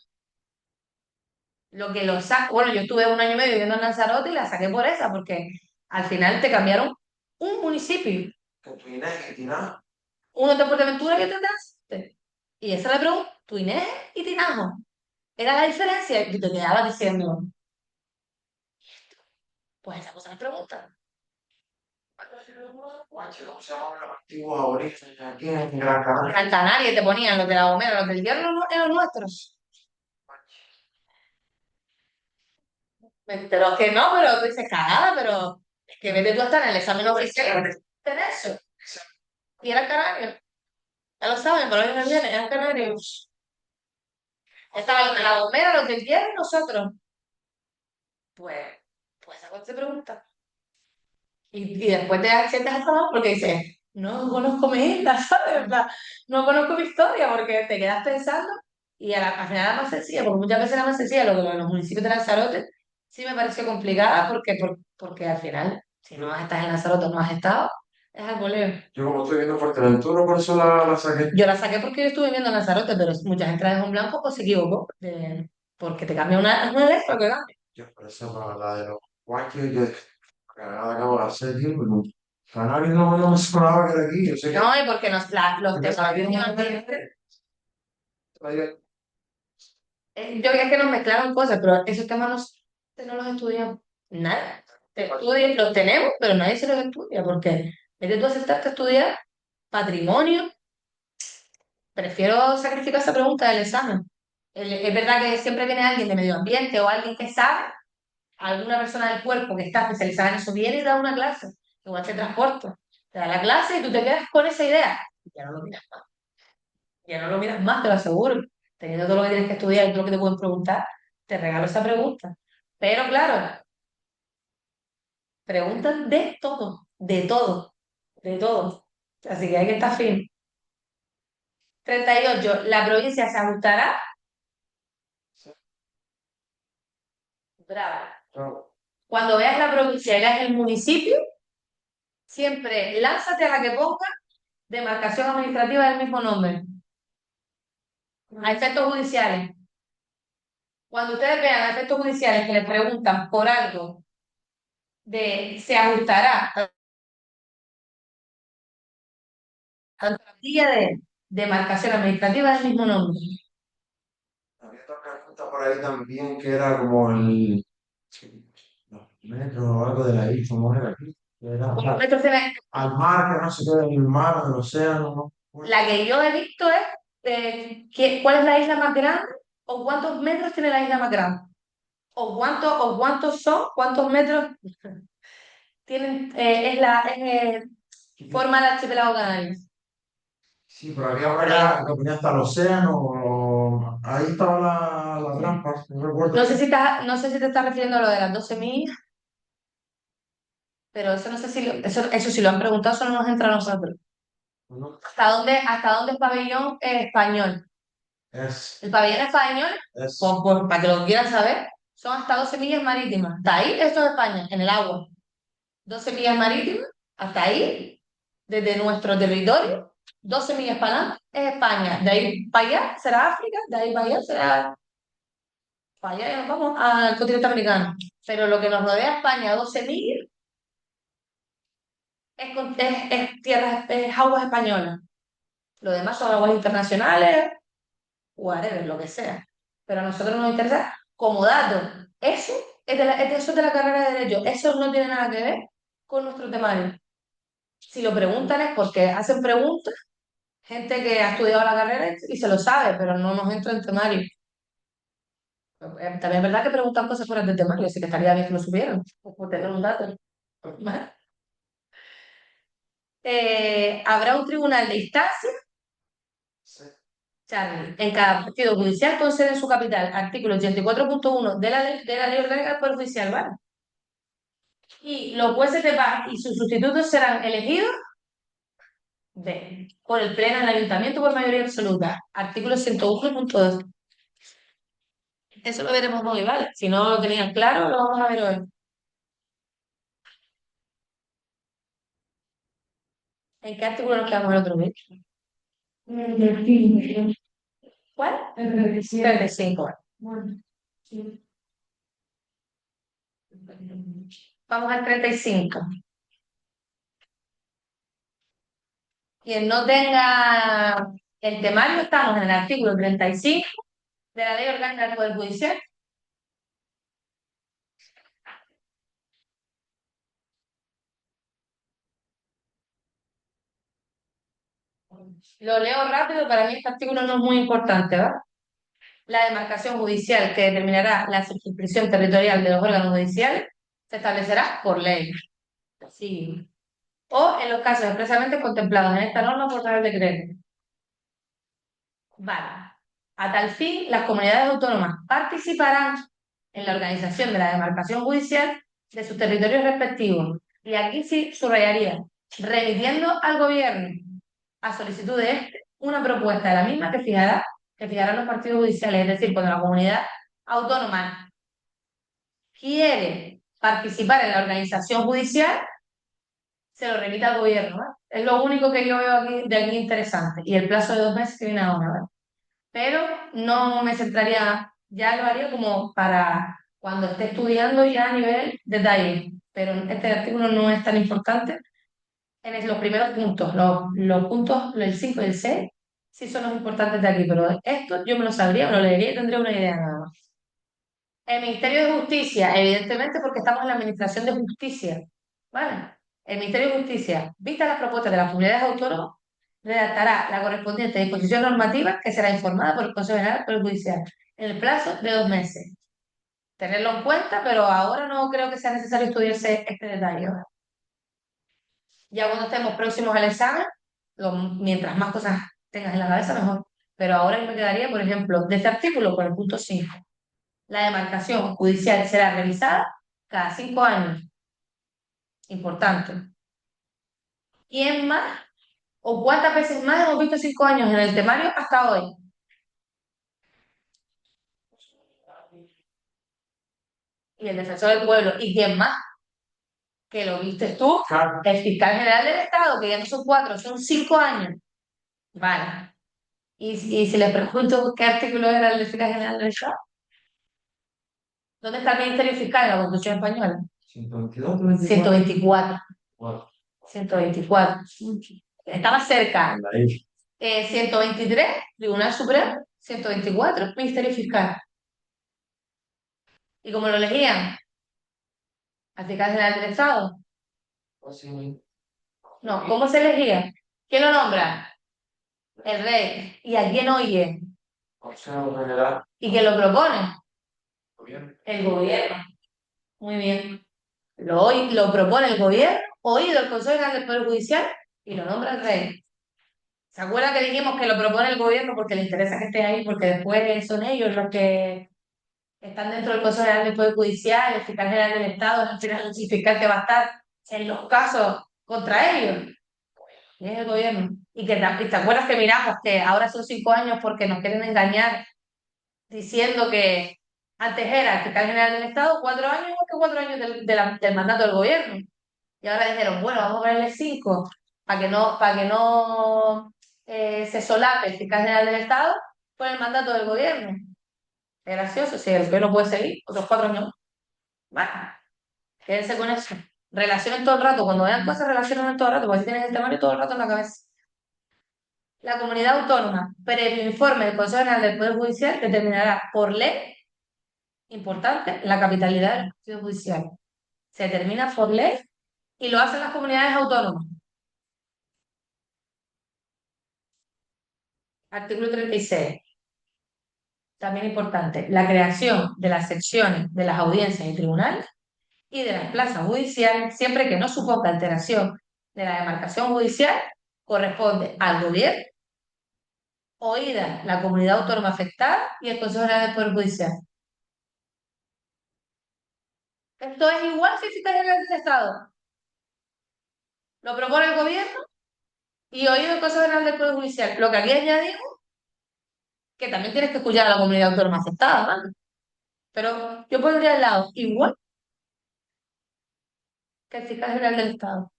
A: Lo que lo saco, bueno, yo estuve un año y medio viviendo en Lanzarote y la saqué por esa, porque al final te cambiaron un municipio.
D: Que tu Inés y Tina.
A: Uno de Fuerteventura y otro de Lanzarote. Y esa es la pregunta, tu Inés y Tinajo. Era la diferencia. Y te quedabas diciendo, pues esa cosa me preguntan.
D: Guayches, ¿cómo se llaman los antiguos aborígenes aquí en Gran Canaria?
A: Gran Canaria te ponían los de la Gomera, los del Hierro eran los nuestros. Pero que no, pero tú dices cagada, pero es que vete tú hasta en el examen oficial en eso. Y eran canarios. Ya lo saben, por hoy me viene, eran canarios. Estaban los de la Gomera, los del Hierro y nosotros. Pues, pues esa cosa se pregunta. Y después te sientes hasta mal porque dices, no conozco mi isla, ¿sabes? En plan, no conozco mi historia porque te quedas pensando y al final era más sencilla, porque muchas veces era más sencilla lo que los municipios de Lanzarote sí me pareció complicada porque al final, si no estás en Lanzarote, no has estado, es algo leo.
D: Yo como estoy viendo Fuerteventura, por eso la saqué.
A: Yo la saqué porque yo estuve viviendo en Lanzarote, pero mucha gente la dejó en blanco o se equivocó, porque te cambia una letra que cambia.
D: Yo por eso para la de los Guayches, yo dije, cagada acabo de hacer, tío, pero Canarias no me sonaba que era aquí, yo sé que...
A: No, y porque los
D: que
A: temas
D: aquí
A: que
D: no
A: tienen
D: me...
A: yo es que nos mezclaron cosas, pero esos temas no los estudiamos. Nada. Los tenemos, pero nadie se los estudia, porque vete tú a sentarte a estudiar patrimonio. Prefiero sacrificar esa pregunta del examen. Es verdad que siempre viene alguien de medio ambiente o alguien que sabe, alguna persona del cuerpo que está especializada en eso, viene y da una clase. Igual te transporto. Te da la clase y tú te quedas con esa idea. Y ya no lo miras más. Ya no lo miras más, te lo aseguro. Teniendo todo lo que tienes que estudiar y todo lo que te pueden preguntar, te regalo esa pregunta. Pero claro, preguntan de todo, de todo, de todo. Así que hay que estar fin. 38. La provincia se ajustará. Brava.
D: No,
A: Cuando veas la provincia y veas el municipio, siempre lánzate a la que ponga demarcación administrativa del mismo nombre, a efectos judiciales. Cuando ustedes vean a efectos judiciales que les preguntan por algo de se ajustará a la plantilla de demarcación administrativa del mismo nombre.
D: había otra pregunta por ahí también que era como el... Los metros o algo de la isla, ¿cómo era aquí?
A: ¿Cuántos metros tiene?
D: al mar, que no se quede en el mar, en el océano, ¿no?
A: La que yo he visto es ¿cuál es la isla más grande? ¿O cuántos metros tiene la isla más grande? O cuántos son, cuántos metros tienen, forma el archipiélago canario.
D: Sí, pero había una que ponía hasta el océano, ahí estaba la trampa, no recuerdo.
A: No sé si te estás refiriendo a lo de las 12 millas, pero eso no sé si eso si lo han preguntado, eso no nos entra a nosotros.
D: No,
A: Hasta dónde es pabellón español?
D: es,
A: El pabellón español,
D: es,
A: para que lo quieran saber, son hasta 12 millas marítimas. Hasta ahí, esto es España, en el agua. 12 millas marítimas, hasta ahí, desde nuestro territorio, 12 millas para adelante es España. De ahí para allá será África, de ahí para allá será para allá, ya nos vamos al continente americano. Pero lo que nos rodea España, 12 millas, es tierra, es aguas españolas. Lo demás son aguas internacionales, whatever, lo que sea. Pero a nosotros nos interesa como dato. Eso eso es de la carrera de Derecho. Eso no tiene nada que ver con nuestro temario. Si lo preguntan es porque hacen preguntas, gente que ha estudiado la carrera y se lo sabe, pero no nos entra en temario. También es verdad que preguntan cosas fuera del temario, así que estaría bien que lo supieran, por tener un dato. Habrá un tribunal de instancia, Charlie, en cada partido judicial con sede en su capital, artículo 84.1 de la ley orgánica del Poder Judicial, ¿vale? Y los jueces de paz y sus sustitutos serán elegidos por el Pleno del Ayuntamiento por mayoría absoluta, artículo 101.2. Eso lo veremos hoy, ¿vale? Si no lo tenían claro, lo vamos a ver hoy. ¿En qué artículo nos quedamos el otro día? ¿Cuál?
B: El 37.
A: 35. Vale.
B: Bueno, sí.
A: Vamos al 35. Quien no tenga el temario, estamos en el artículo 35 de la Ley Orgánica del Poder Judicial. Lo leo rápido, para mí este artículo no es muy importante, ¿verdad? La demarcación judicial que determinará la circunscripción territorial de los órganos judiciales se establecerá por ley. Sí. O en los casos expresamente contemplados en esta norma por Real Decreto. Vale. A tal fin, las comunidades autónomas participarán en la organización de la demarcación judicial de sus territorios respectivos. Y aquí sí subrayaría, remitiendo al gobierno a solicitud de este una propuesta de la misma que fijarán los partidos judiciales. Es decir, cuando la comunidad autónoma quiere participar en la organización judicial, se lo remite al gobierno, ¿vale? Es lo único que yo veo aquí, de aquí interesante. Y el plazo de 2 meses que viene ahora, ¿vale? Pero no me centraría, ya lo haría como para cuando esté estudiando ya a nivel detalle. Pero este artículo no es tan importante. Los primeros puntos, los puntos, el 5 y el 6, sí son los importantes de aquí, pero esto yo me lo sabría, me lo leería y tendría una idea nada más. El Ministerio de Justicia, evidentemente porque estamos en la Administración de Justicia, ¿vale? El Ministerio de Justicia, vistas las propuestas de las comunidades autónomas, redactará la correspondiente disposición normativa que será informada por el Consejo General del Poder Judicial en el plazo de 2 meses. Tenerlo en cuenta, pero ahora no creo que sea necesario estudiarse este detalle, ¿vale? Ya cuando estemos próximos al examen, mientras más cosas tengas en la cabeza, mejor. Pero ahora yo me quedaría, por ejemplo, de este artículo con el punto 5. La demarcación judicial será revisada cada 5 años. Importante. ¿Quién más o cuántas veces más hemos visto 5 años en el temario hasta hoy? Y el defensor del pueblo. ¿Y quién más? Que lo viste tú,
D: Claro.
A: el fiscal general del Estado, que ya no son 4, son 5 años. Vale. Y si les pregunto qué artículo era el del fiscal general del Estado, ¿dónde está el Ministerio Fiscal en la Constitución Española?
D: 122,
A: 124.
D: 24.
A: 124. Estaba cerca. 123, Tribunal Supremo. 124, Ministerio Fiscal. ¿Y cómo lo elegían? Al fiscal general del Estado.
D: Así,
A: No, ¿cómo se elegía? ¿Quién lo nombra? El rey. ¿Y a quién oye?
D: Consejo General,
A: ¿Y quién lo propone?
D: gobierno.
A: El gobierno. Muy bien. Lo propone el gobierno, oído el Consejo General del Poder Judicial y lo nombra el rey. ¿Se acuerda que dijimos que lo propone el gobierno porque le interesa que esté ahí, porque después son ellos los que están dentro del Consejo General del Poder Judicial, el fiscal general del Estado, al final el fiscal que va a estar en los casos contra ellos? Y es el gobierno. Y te acuerdas que miramos que ahora son 5 años porque nos quieren engañar diciendo que antes era el fiscal general del Estado 4 años, igual que 4 años del mandato del gobierno. Y ahora dijeron, bueno, vamos a ponerle 5 para que no se solape el fiscal general del Estado con el mandato del gobierno. Es gracioso, si el gobierno puede seguir otros 4 años. Bueno, quédense con eso. Relacionen todo el rato. Cuando vean cosas, relacionen todo el rato, porque si tienes el temario todo el rato en la cabeza. La comunidad autónoma, previo informe del Consejo General del Poder Judicial, determinará por ley, importante, la capitalidad del partido judicial. Se determina por ley y lo hacen las comunidades autónomas. Artículo 36. También importante, la creación de las secciones de las audiencias y tribunales y de las plazas judiciales, siempre que no suponga alteración de la demarcación judicial, corresponde al gobierno, oída la comunidad autónoma afectada y el Consejo General del Poder Judicial. Esto es igual que el fiscal general del Estado. Lo propone el gobierno y oído el Consejo General del Poder Judicial. Lo que aquí añadimos, que también tienes que escuchar a la comunidad autónoma afectada, ¿vale? Pero yo pondría al lado igual que el fiscal general del Estado.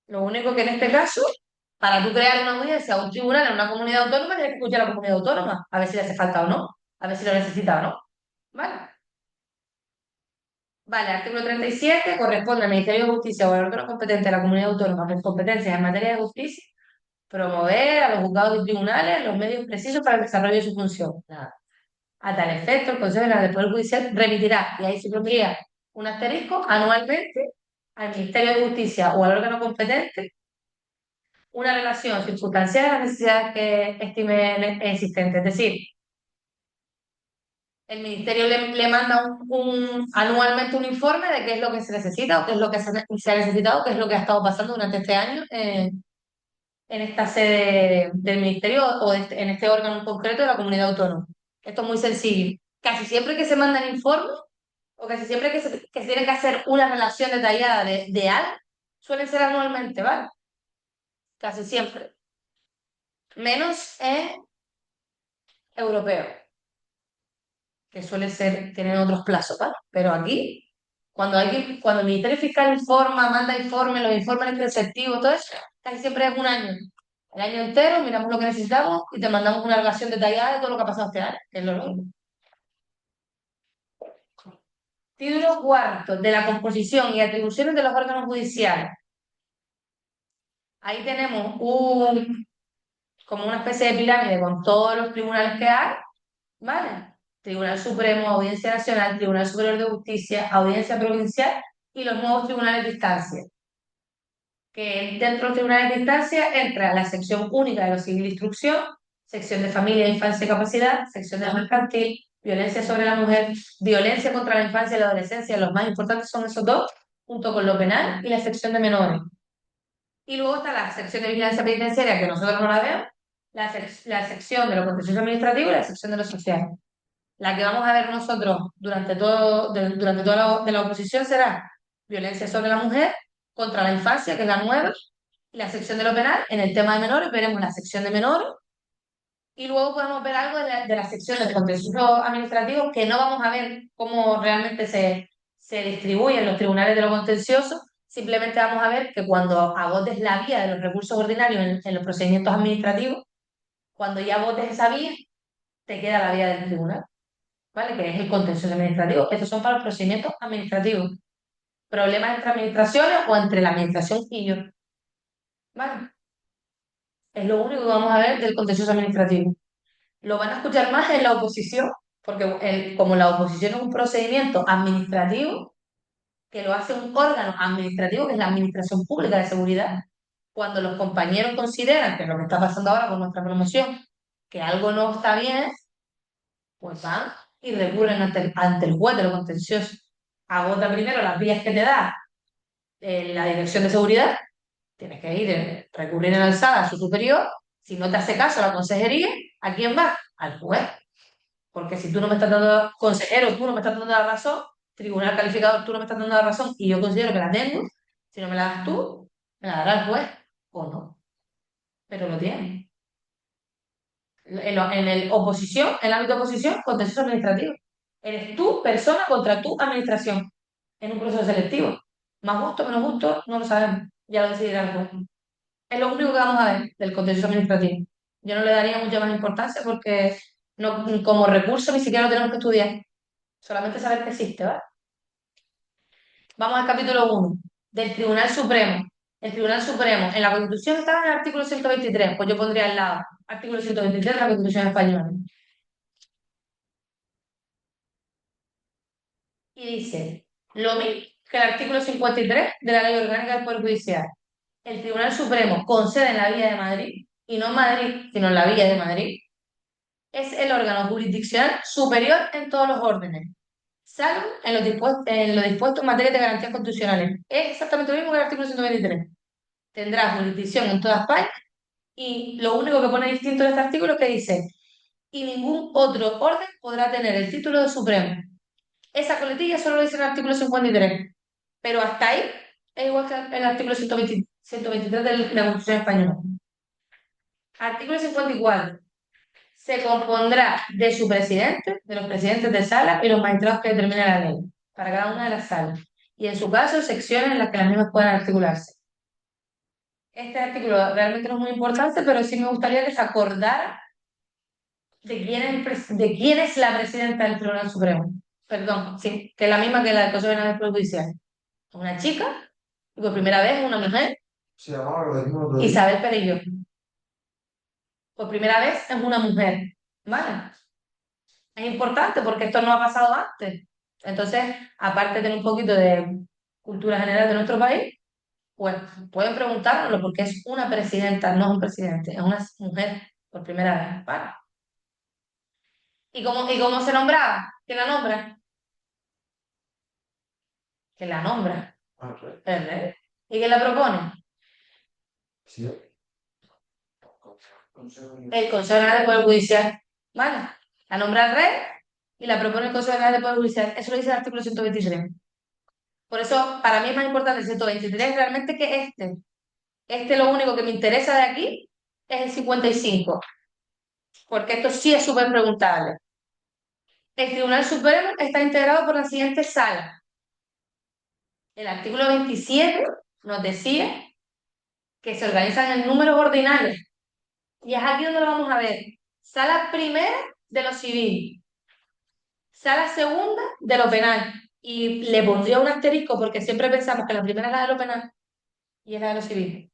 A: Lo único que en este caso, para tú crear una audiencia o un tribunal en una comunidad autónoma, tienes que escuchar a la comunidad autónoma, a ver si le hace falta o no, a ver si lo necesita o no. ¿Vale? Vale, artículo 37 corresponde al Ministerio de Justicia o al órgano competente de la comunidad autónoma con competencias en materia de justicia, promover a los juzgados y tribunales los medios precisos para el desarrollo de su función. Nada. A tal efecto, el Consejo General del Poder Judicial remitirá, y ahí se pondría un asterisco, anualmente al Ministerio de Justicia o al órgano competente una relación circunstancial a las necesidades que estimen existentes. Es decir, el ministerio le manda anualmente un informe de qué es lo que se necesita o qué es lo que se ha necesitado, qué es lo que ha estado pasando durante este año en esta sede del ministerio o en este órgano en concreto de la comunidad autónoma. Esto es muy sencillo. Casi siempre que se mandan informes o casi siempre que se tiene que hacer una relación detallada de algo, suelen ser anualmente, ¿vale? Casi siempre. Menos en europeo, que suele ser, tienen otros plazos, ¿vale? Pero aquí, cuando el Ministerio Fiscal informa, manda informes, los informes preceptivos, todo eso, casi siempre es un año. El año entero miramos lo que necesitamos y te mandamos una relación detallada de todo lo que ha pasado este año, que es lo lógico. Título cuarto de la composición y atribuciones de los órganos judiciales. Ahí tenemos como una especie de pirámide con todos los tribunales que hay, ¿vale? Tribunal Supremo, Audiencia Nacional, Tribunal Superior de Justicia, Audiencia Provincial y los nuevos tribunales de instancia. Que dentro de los tribunales de instancia entra la sección única de lo civil de instrucción, sección de familia, infancia y capacidad, sección de lo mercantil, violencia sobre la mujer, violencia contra la infancia y la adolescencia. Los más importantes son esos dos, junto con lo penal y la sección de menores. Y luego está la sección de vigilancia penitenciaria, que nosotros no la vemos, la sección de lo contencioso administrativo y la sección de lo social. La que vamos a ver nosotros durante toda la oposición será violencia sobre la mujer, contra la infancia, que es la nueva, y la sección de lo penal. En el tema de menores veremos la sección de menores y luego podemos ver algo de la sección de contencioso administrativo, que no vamos a ver cómo realmente se distribuyen los tribunales de lo contencioso. Simplemente vamos a ver que cuando agotes la vía de los recursos ordinarios en los procedimientos administrativos, cuando ya agotes esa vía, te queda la vía del tribunal. ¿Vale? Que es el contencioso administrativo. Estos son para los procedimientos administrativos. Problemas entre administraciones o entre la administración y yo. ¿Vale? Es lo único que vamos a ver del contencioso administrativo. Lo van a escuchar más en la oposición, porque como la oposición es un procedimiento administrativo, que lo hace un órgano administrativo, que es la Administración Pública de Seguridad, cuando los compañeros consideran que lo que está pasando ahora con nuestra promoción, que algo no está bien, pues van y recurren ante el juez de lo contencioso. Agota primero las vías que te da la Dirección de Seguridad, tienes que ir, recurrir en alzada a su superior. Si no te hace caso la consejería, ¿a quién va? Al juez. Porque si tú no me estás dando, consejero, tú no me estás dando la razón, tribunal calificador, tú no me estás dando la razón y yo considero que la tengo, si no me la das tú, me la dará el juez o no. Pero lo tienes. En el oposición, en el ámbito de oposición, contencioso administrativo. Eres tú, persona, contra tu administración en un proceso selectivo. Más justo, menos justo, no lo sabemos. Ya lo decidirá el juez. Es lo único que vamos a ver del contencioso administrativo. Yo no le daría mucha más importancia porque no, como recurso ni siquiera lo tenemos que estudiar. Solamente saber que existe, ¿vale? Vamos al capítulo 1 del Tribunal Supremo. El Tribunal Supremo, en la Constitución estaba en el artículo 123, pues yo pondría al lado, artículo 123 de la Constitución Española. Y dice, lo mismo que el artículo 53 de la Ley Orgánica del Poder Judicial. El Tribunal Supremo, con sede en la Villa de Madrid, y no en Madrid, sino en la Villa de Madrid, es el órgano jurisdiccional superior en todos los órdenes, salvo en lo dispuesto en materia de garantías constitucionales. Es exactamente lo mismo que el artículo 123. Tendrá jurisdicción en toda España y lo único que pone distinto en este artículo es que dice, y ningún otro orden podrá tener el título de supremo. Esa coletilla solo lo dice en el artículo 53, pero hasta ahí es igual que el artículo 123 de la Constitución Española. Artículo 54. Se compondrá de su presidente, de los presidentes de sala y los magistrados que determine la ley, para cada una de las salas. Y en su caso, secciones en las que las mismas puedan articularse. Este artículo realmente no es muy importante, pero sí me gustaría que se acordara de quién es la presidenta del Tribunal Supremo. Perdón, sí, que es la misma que la del Consejo General del Poder Judicial. Una chica, y por primera vez una mujer,
D: Se llamaba lo mismo otro día.
A: Isabel Perelló. Por primera vez es una mujer, ¿vale? Es importante porque esto no ha pasado antes. Entonces, aparte de tener un poquito de cultura general de nuestro país, pues pueden preguntárnoslo porque es una presidenta, no es un presidente, es una mujer por primera vez, ¿vale? ¿Y cómo se nombraba? ¿Quién la nombra? ¿Quién la nombra?
D: Ah, sí.
A: El rey. ¿Y quién la propone?
D: Sí.
A: El Consejo General del Poder Judicial, ¿vale? La nombra el rey y la propone el Consejo General del Poder Judicial. Eso lo dice el artículo 123. Por eso, para mí es más importante el 123 realmente que este. Este lo único que me interesa de aquí es el 55, porque esto sí es súper preguntable. El Tribunal Supremo está integrado por las siguientes salas. El artículo 27 nos decía que se organizan en números ordinales. Y es aquí donde lo vamos a ver. Sala primera de lo civil. Sala segunda de lo penal. Y le pondría un asterisco porque siempre pensamos que la primera es la de lo penal y es la de lo civil.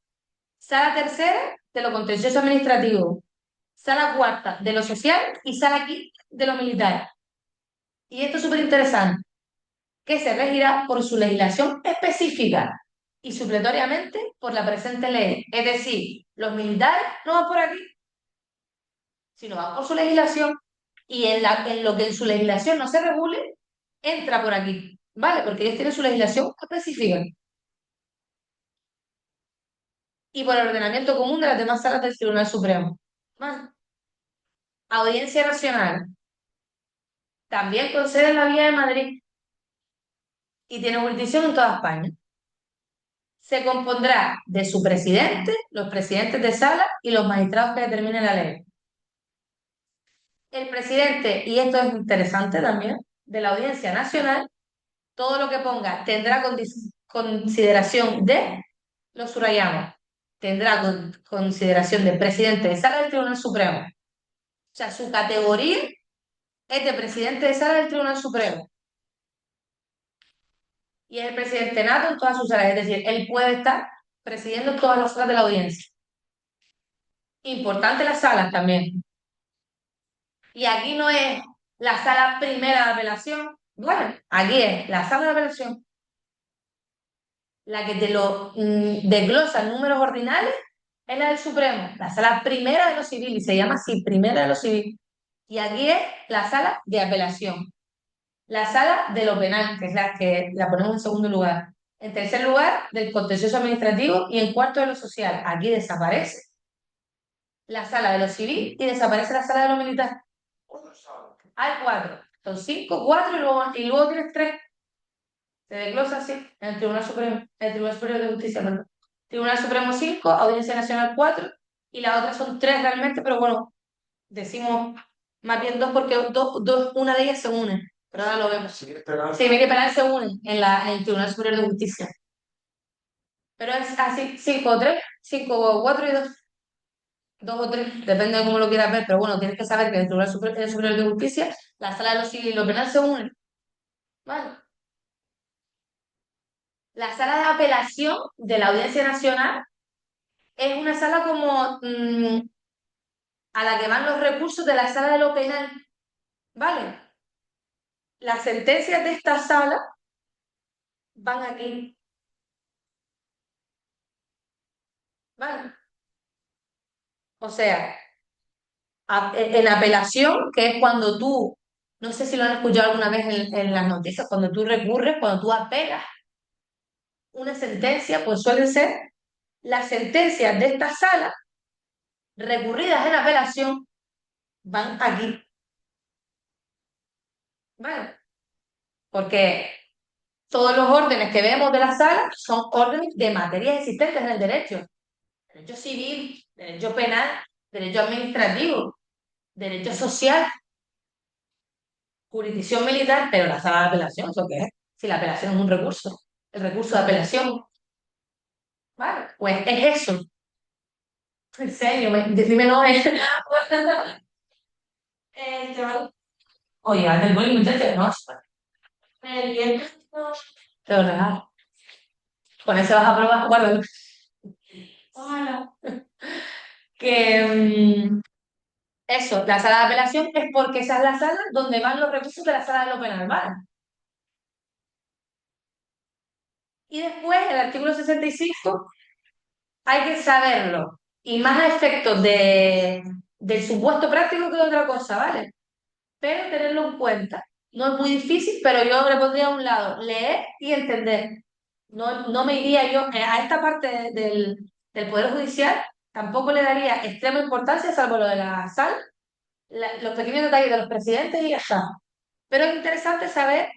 A: Sala tercera de lo contencioso administrativo. Sala cuarta de lo social y sala quinta de lo militar. Y esto es súper interesante, que se regirá por su legislación específica y supletoriamente por la presente ley. Es decir, los militares no van por aquí, sino van por su legislación y en lo que en su legislación no se regule, entra por aquí, ¿vale? Porque ellos tienen su legislación específica. Y por el ordenamiento común de las demás salas del Tribunal Supremo. ¿Vale? Audiencia Nacional. También con sede en la Villa de Madrid y tiene jurisdicción en toda España. Se compondrá de su presidente, los presidentes de sala y los magistrados que determinen la ley. El presidente, y esto es interesante también, de la Audiencia Nacional, todo lo que ponga tendrá consideración de, lo subrayamos, tendrá consideración de presidente de sala del Tribunal Supremo. O sea, su categoría es de presidente de sala del Tribunal Supremo. Y es el presidente nato en todas sus salas, es decir, él puede estar presidiendo todas las salas de la audiencia. Importante las salas también. Y aquí no es la sala primera de apelación, bueno, aquí es la sala de apelación. La que te lo desglosa en números ordinales es la del Supremo, la sala primera de lo civil, y se llama así, primera de lo civil. Y aquí es la sala de apelación. La sala de lo penal, que es la que la ponemos en segundo lugar. En tercer lugar, del contencioso administrativo, y en cuarto de lo social. Aquí desaparece la sala de lo civil y desaparece la sala de lo militar. Hay cuatro. Son cinco, cuatro y luego tienes tres. Se desglosa así en el Tribunal Supremo, en el Tribunal Superior de Justicia, perdón. Tribunal Supremo 5, Audiencia Nacional 4, y las otras son tres realmente, pero bueno, decimos más bien dos porque una de ellas se une, pero ahora lo vemos.
D: Sí, pero
A: Sí, Miguel Penal se une en el Tribunal Superior de Justicia. Pero es así, 5 o 3, 5 o 4 y 2. 2 o 3, depende de cómo lo quieras ver, pero bueno, tienes que saber que en el Tribunal Superior de Justicia, la sala de lo civil y lo penal se unen. ¿Vale? La sala de apelación de la Audiencia Nacional es una sala como a la que van los recursos de la sala de lo penal. ¿Vale? Las sentencias de esta sala van aquí. ¿Vale? O sea, en apelación, que es cuando tú, no sé si lo han escuchado alguna vez en las noticias, cuando tú recurres, cuando tú apelas una sentencia, pues suelen ser las sentencias de esta sala recurridas en apelación van aquí. ¿Vale? Porque todos los órdenes que vemos de la sala son órdenes de materias existentes en el derecho. Derecho civil, derecho penal, derecho administrativo, derecho social, jurisdicción militar, pero la sala de apelación, ¿eso qué es? Si la apelación es un recurso, el recurso de apelación, ¿vale? Pues es eso. En serio, decime no es. Chaval. Oye, anda el buen muchacho, no. El bien. Te lo regalo. Con ese vas a probar, guárdalo. Hola. Que eso, la sala de apelación es porque esa es la sala donde van los recursos de la sala de lo penal, ¿vale? Y después, el artículo 65 hay que saberlo. Y más a efectos del supuesto práctico que de otra cosa, ¿vale? Pero tenerlo en cuenta. No es muy difícil, pero yo le pondría a un lado leer y entender. No me iría yo a esta parte del Poder Judicial, tampoco le daría extrema importancia, salvo lo de la sal, los pequeños detalles de los presidentes y ya está. Pero es interesante saber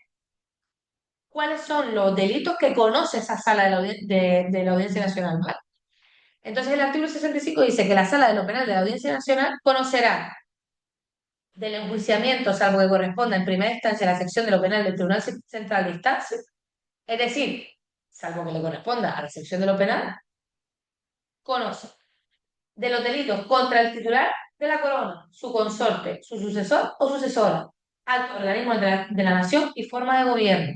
A: cuáles son los delitos que conoce esa sala de la Audiencia Nacional, ¿vale? Entonces el artículo 65 dice que la sala de lo penal de la Audiencia Nacional conocerá del enjuiciamiento, salvo que corresponda en primera instancia a la sección de lo penal del Tribunal Central de Instancia, es decir, salvo que le corresponda a la sección de lo penal, conoce de los delitos contra el titular de la corona, su consorte, su sucesor o sucesora, alto organismo de la nación y forma de gobierno.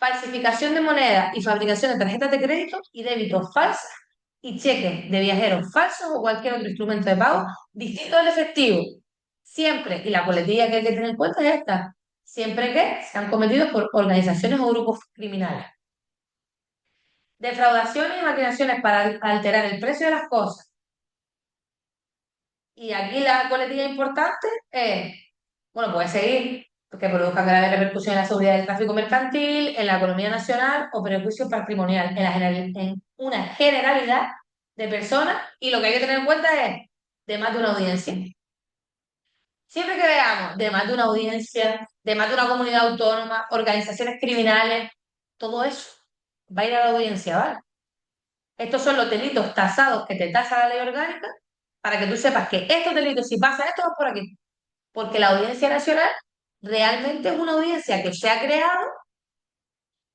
A: Falsificación de moneda y fabricación de tarjetas de crédito y débito falsas y cheques de viajeros falsos o cualquier otro instrumento de pago distinto al efectivo. Siempre, y la coletilla que hay que tener en cuenta es esta, siempre que sean cometidos por organizaciones o grupos criminales. Defraudaciones y maquinaciones para alterar el precio de las cosas. Y aquí la coletilla importante es, bueno, puede seguir, que produzcan graves repercusiones en la seguridad del tráfico mercantil, en la economía nacional o perjuicio patrimonial, en una generalidad de personas, y lo que hay que tener en cuenta es de más de una audiencia. Siempre que veamos de más de una audiencia, de más de una comunidad autónoma, organizaciones criminales, todo eso va a ir a la audiencia, ¿vale? Estos son los delitos tasados que te tasa la ley orgánica para que tú sepas que estos delitos, si pasa esto, va por aquí. Porque la Audiencia Nacional realmente es una audiencia que se ha creado,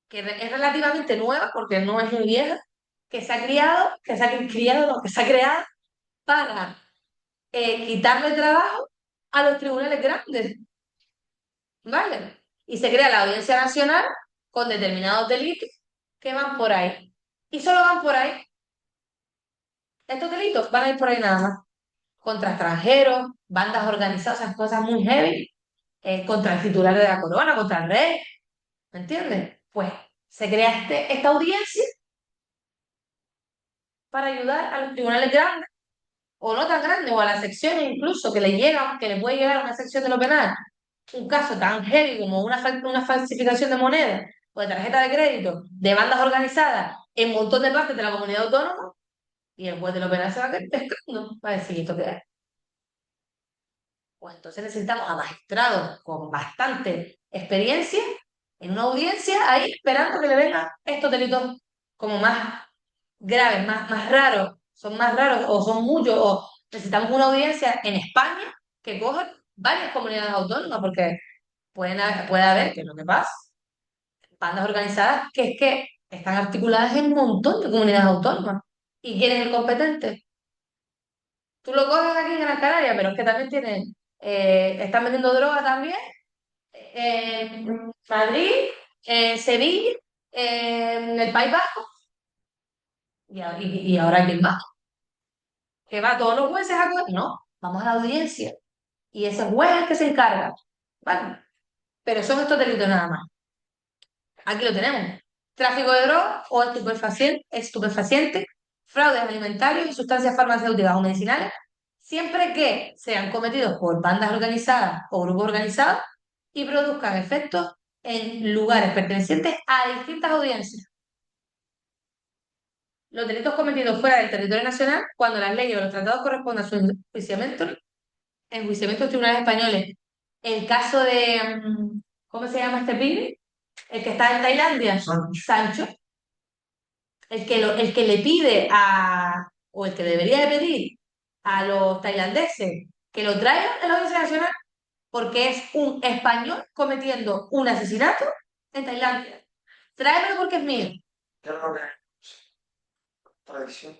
A: que es relativamente nueva, porque no es muy vieja, que se ha criado, que se ha creado para quitarle trabajo a los tribunales grandes, ¿vale? Y se crea la Audiencia Nacional con determinados delitos que van por ahí. Y solo van por ahí. Estos delitos van a ir por ahí nada más. Contra extranjeros, bandas organizadas, esas cosas muy heavy, contra el titular de la corona, contra el rey, ¿me entiendes? Pues Se crea esta audiencia para ayudar a los tribunales grandes, o no tan grandes, o a las secciones incluso, que le puede llegar a una sección de lo penal un caso tan heavy como una falsificación de moneda o de tarjeta de crédito, de bandas organizadas en un montón de partes de la comunidad autónoma, y el juez de lo penal se va a quedar pescando, va a decir, ¿esto qué es? Pues entonces necesitamos a magistrados con bastante experiencia en una audiencia ahí esperando que le vengan estos delitos como más graves, más raros, son más raros o son muchos, o necesitamos una audiencia en España que coja varias comunidades autónomas, porque puede haber, que es lo que pasa, bandas organizadas que es que están articuladas en un montón de comunidades autónomas. ¿Y quién es el competente? Tú lo coges aquí en Gran Canaria, pero es que también tienen, están vendiendo droga también en Madrid, en Sevilla, en el País Vasco, y ahora quién va, que va todos los jueces a no, vamos a la audiencia, y ese juez es el que se encarga, ¿vale? Pero son estos delitos nada más. Aquí lo tenemos. Tráfico de drogas o estupefacientes, fraudes alimentarios y sustancias farmacéuticas o medicinales, siempre que sean cometidos por bandas organizadas o grupos organizados y produzcan efectos en lugares pertenecientes a distintas audiencias. Los delitos cometidos fuera del territorio nacional, cuando las leyes o los tratados correspondan a su enjuiciamiento de los tribunales españoles. El caso de, ¿cómo se llama este pibe? El que está en Tailandia, Sancho, el que le pide o el que debería de pedir a los tailandeses que lo traigan a la Audiencia Nacional porque es un español cometiendo un asesinato en Tailandia. Tráemelo porque es mío.
D: ¿Qué es lo que es? Tradición.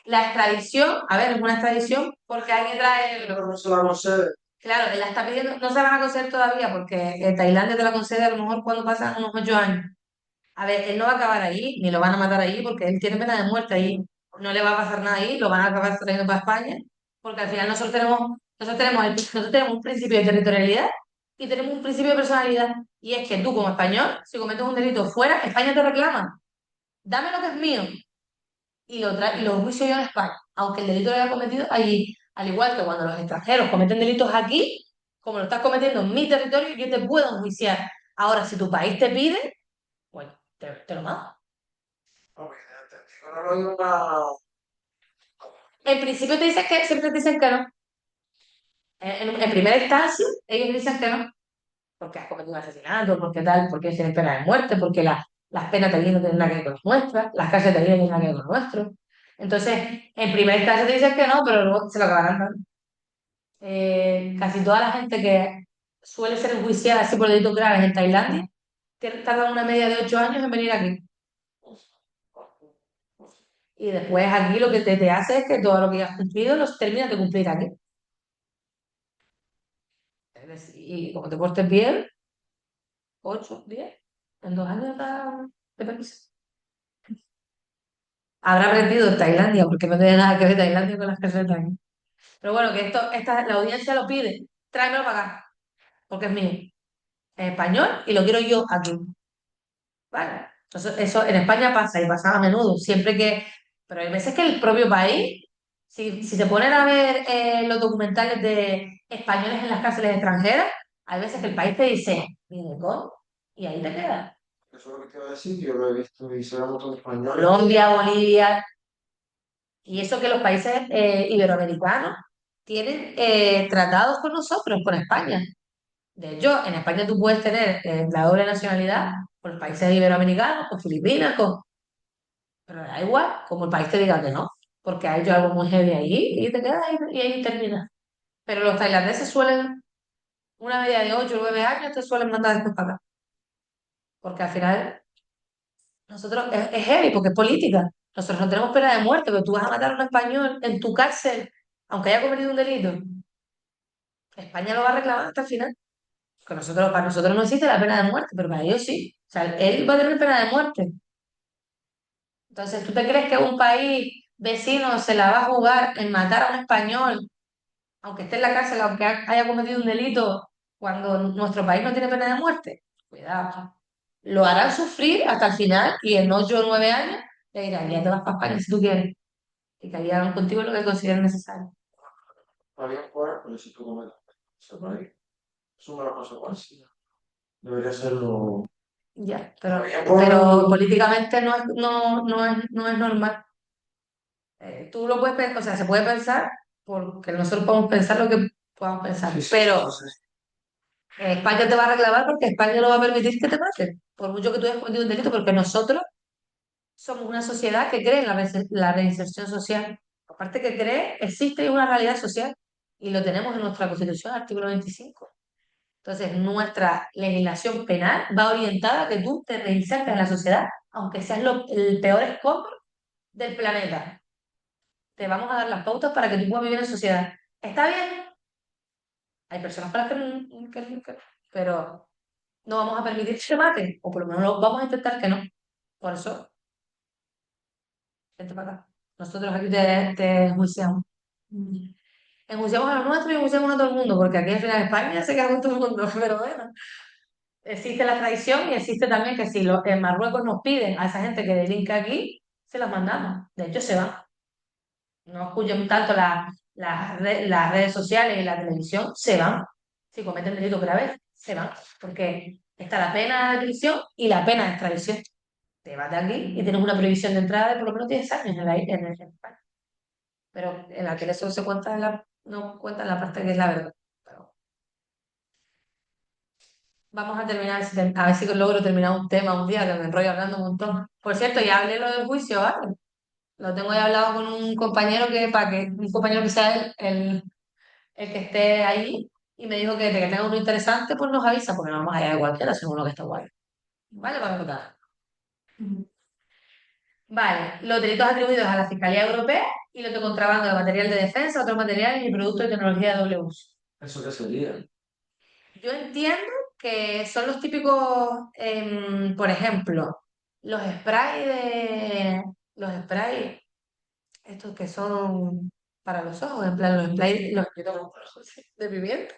A: La extradición, a ver, es una extradición porque hay que traer.
D: Pero no se la concede.
A: Claro, él la está pidiendo, no se la van a conceder todavía porque Tailandia te la concede a lo mejor cuando pasan unos 8 años. A ver, él no va a acabar ahí, ni lo van a matar ahí, porque él tiene pena de muerte ahí. No le va a pasar nada ahí, lo van a acabar trayendo para España, porque al final nosotros tenemos un principio de territorialidad y tenemos un principio de personalidad. Y es que tú, como español, si cometes un delito fuera, España te reclama. Dame lo que es mío. Y lo juicio yo en España, aunque el delito lo haya cometido allí. Al igual que cuando los extranjeros cometen delitos aquí, como lo estás cometiendo en mi territorio, yo te puedo enjuiciar. Ahora, si tu país te pide, bueno, te lo mando.
D: Ok, ya entendí. Ahora lo digo una...
A: En principio siempre te dicen que no. En primera instancia, ellos dicen que no, porque has cometido un asesinato, porque tal, porque tienes pena de muerte, porque las penas de allí no tienen nada que ver con las nuestras, las cárceles de allí no tienen nada que ver con las nuestras. Entonces, en primera instancia te dicen que no, pero luego se lo acabarán dando. Casi toda la gente que suele ser enjuiciada así por delitos graves en Tailandia, tardan una media de 8 años en venir aquí. Y después aquí lo que te hace es que todo lo que has cumplido los terminas de cumplir aquí. Es decir, y como te portes bien, 8, 10, en 2 años de permiso. Habrá aprendido en Tailandia, porque no tiene nada que ver Tailandia con las casetas. Pero bueno, que la audiencia lo pide, tráemelo para acá, porque es mío. Es español y lo quiero yo aquí. ¿Vale? Entonces, eso en España pasa y pasa a menudo, siempre que. Pero hay veces que el propio país, si se ponen a ver los documentales de españoles en las cárceles extranjeras, hay veces que el país te dice, "Ni de coño", y ahí te quedas.
D: Eso es lo que te iba a decir, yo lo he visto y se ve mucho en español.
A: Colombia, Bolivia, y eso que los países iberoamericanos tienen tratados con nosotros, con España. De hecho, en España tú puedes tener la doble nacionalidad con los países iberoamericanos, con Filipinas, pero da igual, como el país te diga que no, porque ha hecho algo muy heavy ahí y te quedas ahí y ahí termina. Pero los tailandeses suelen, una media de 8 o 9 años, te suelen mandar después para acá, porque al final es heavy, porque es política. Nosotros no tenemos pena de muerte, pero tú vas a matar a un español en tu cárcel, aunque haya cometido un delito. España lo va a reclamar hasta el final. Para nosotros no existe la pena de muerte, pero para ellos sí. O sea, él va a tener pena de muerte. Entonces, ¿tú te crees que un país vecino se la va a jugar en matar a un español, aunque esté en la cárcel, haya cometido un delito, cuando nuestro país no tiene pena de muerte? Cuidado. lo harán sufrir hasta el final y en 8 o 9 años le dirán, ya te vas para España si tú quieres. Y que harían contigo lo que consideren necesario.
D: Está bien, pues, pero si tú cometes ese país, es una consecuencia. Debería serlo.
A: Ya,
D: Está bien,
A: pero
D: pues.
A: políticamente no es normal. Tú lo puedes pensar, o sea, se puede pensar porque nosotros podemos pensar lo que podamos pensar,
D: Sí, sí,
A: pero
D: sí, sí.
A: España te va a reclamar porque España no va a permitir que te maten, por mucho que tú hayas cometido un delito, porque nosotros somos una sociedad que cree en la reinserción social. Aparte que cree, existe una realidad social y lo tenemos en nuestra Constitución, artículo 25. Entonces, nuestra legislación penal va orientada a que tú te reinsertes en la sociedad, aunque seas el peor escombro del planeta. Te vamos a dar las pautas para que tú puedas vivir en sociedad. ¿Está bien? Hay personas para las pero no vamos a permitir que se maten, o por lo menos vamos a intentar que no. Por eso, vente para acá. Nosotros aquí te enjuiciamos. Enjuiciamos a los nuestros y enjuiciamos a todo el mundo, porque aquí al final España se queda con todo el mundo, pero bueno. Existe la tradición y existe también que si en Marruecos nos piden a esa gente que delinque aquí, se las mandamos. De hecho, se van. No escuchen tanto las redes sociales y la televisión, se van. Si cometen delitos graves, se van. Porque está la pena de prisión y la pena de extradición. Te vas de aquí y tienes una prohibición de entrada de por lo menos 10 años en España. Pero en la tele solo se cuenta no cuenta la parte que es la verdad. Pero vamos a terminar, a ver si logro terminar un tema un día, que me enrollo hablando un montón. Por cierto, ya hablé lo del juicio, ¿vale? Lo tengo ya hablado con un compañero un compañero que sea el que esté ahí, y me dijo que de que tenga uno interesante, pues nos avisa, porque no vamos a ir a cualquiera, sino uno que está guay. ¿Vale? Para votar. Vale, los delitos atribuidos a la Fiscalía Europea y los de contrabando de material de defensa, otros materiales y productos de tecnología de doble uso.
D: ¿Eso qué sería?
A: Yo entiendo que son los típicos, por ejemplo, los sprays los sprays, estos que son para los ojos, en plan los sprays, los que toman de pimienta.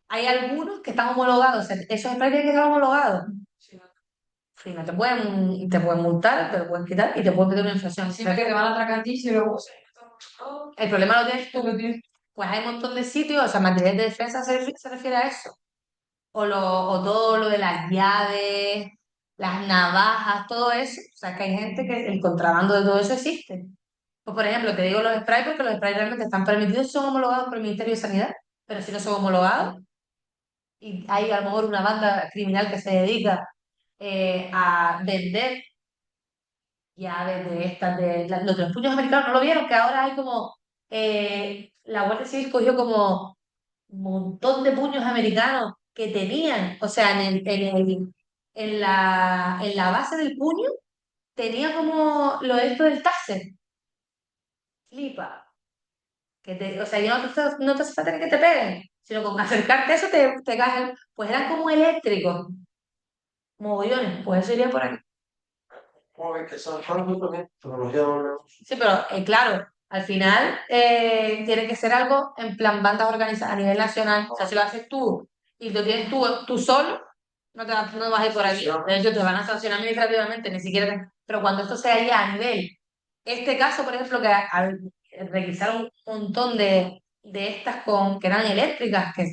A: Hay algunos que están homologados, o sea, esos sprays tienen que estar homologados. Si no te pueden multar, te lo pueden quitar y te pueden pedir una infracción.
B: Encima que te van a atracar a ti si luego
A: El problema lo tienes tú. Pues hay un montón de sitios, o sea, material de defensa se refiere a eso. O todo lo de las llaves, las navajas, todo eso. O sea, que hay gente que el contrabando de todo eso existe. Pues, por ejemplo, te digo los sprays porque los sprays realmente están permitidos y son homologados por el Ministerio de Sanidad. Pero si no son homologados, y hay a lo mejor una banda criminal que se dedica a vender llaves de estas, los de los puños americanos, ¿no lo vieron? Que ahora hay como, la Guardia Civil cogió como un montón de puños americanos que tenían, o sea, en la base del puño tenía como lo de esto del taser. Flipa. O sea, no te hace falta que te peguen, sino con acercarte a eso te caen. Pues eran como eléctricos, mogollones, pues eso iría por aquí.
D: Joder, que son algo también, tecnología doble uso.
A: Sí, pero claro, al final tiene que ser algo en plan bandas organizadas a nivel nacional. O sea, si lo haces tú y lo tienes tú solo, no vas a ir por aquí. De hecho, te van a sancionar administrativamente, ni siquiera. Pero cuando esto sea ya a nivel. Este caso, por ejemplo, que al requisar un montón de estas que eran eléctricas, que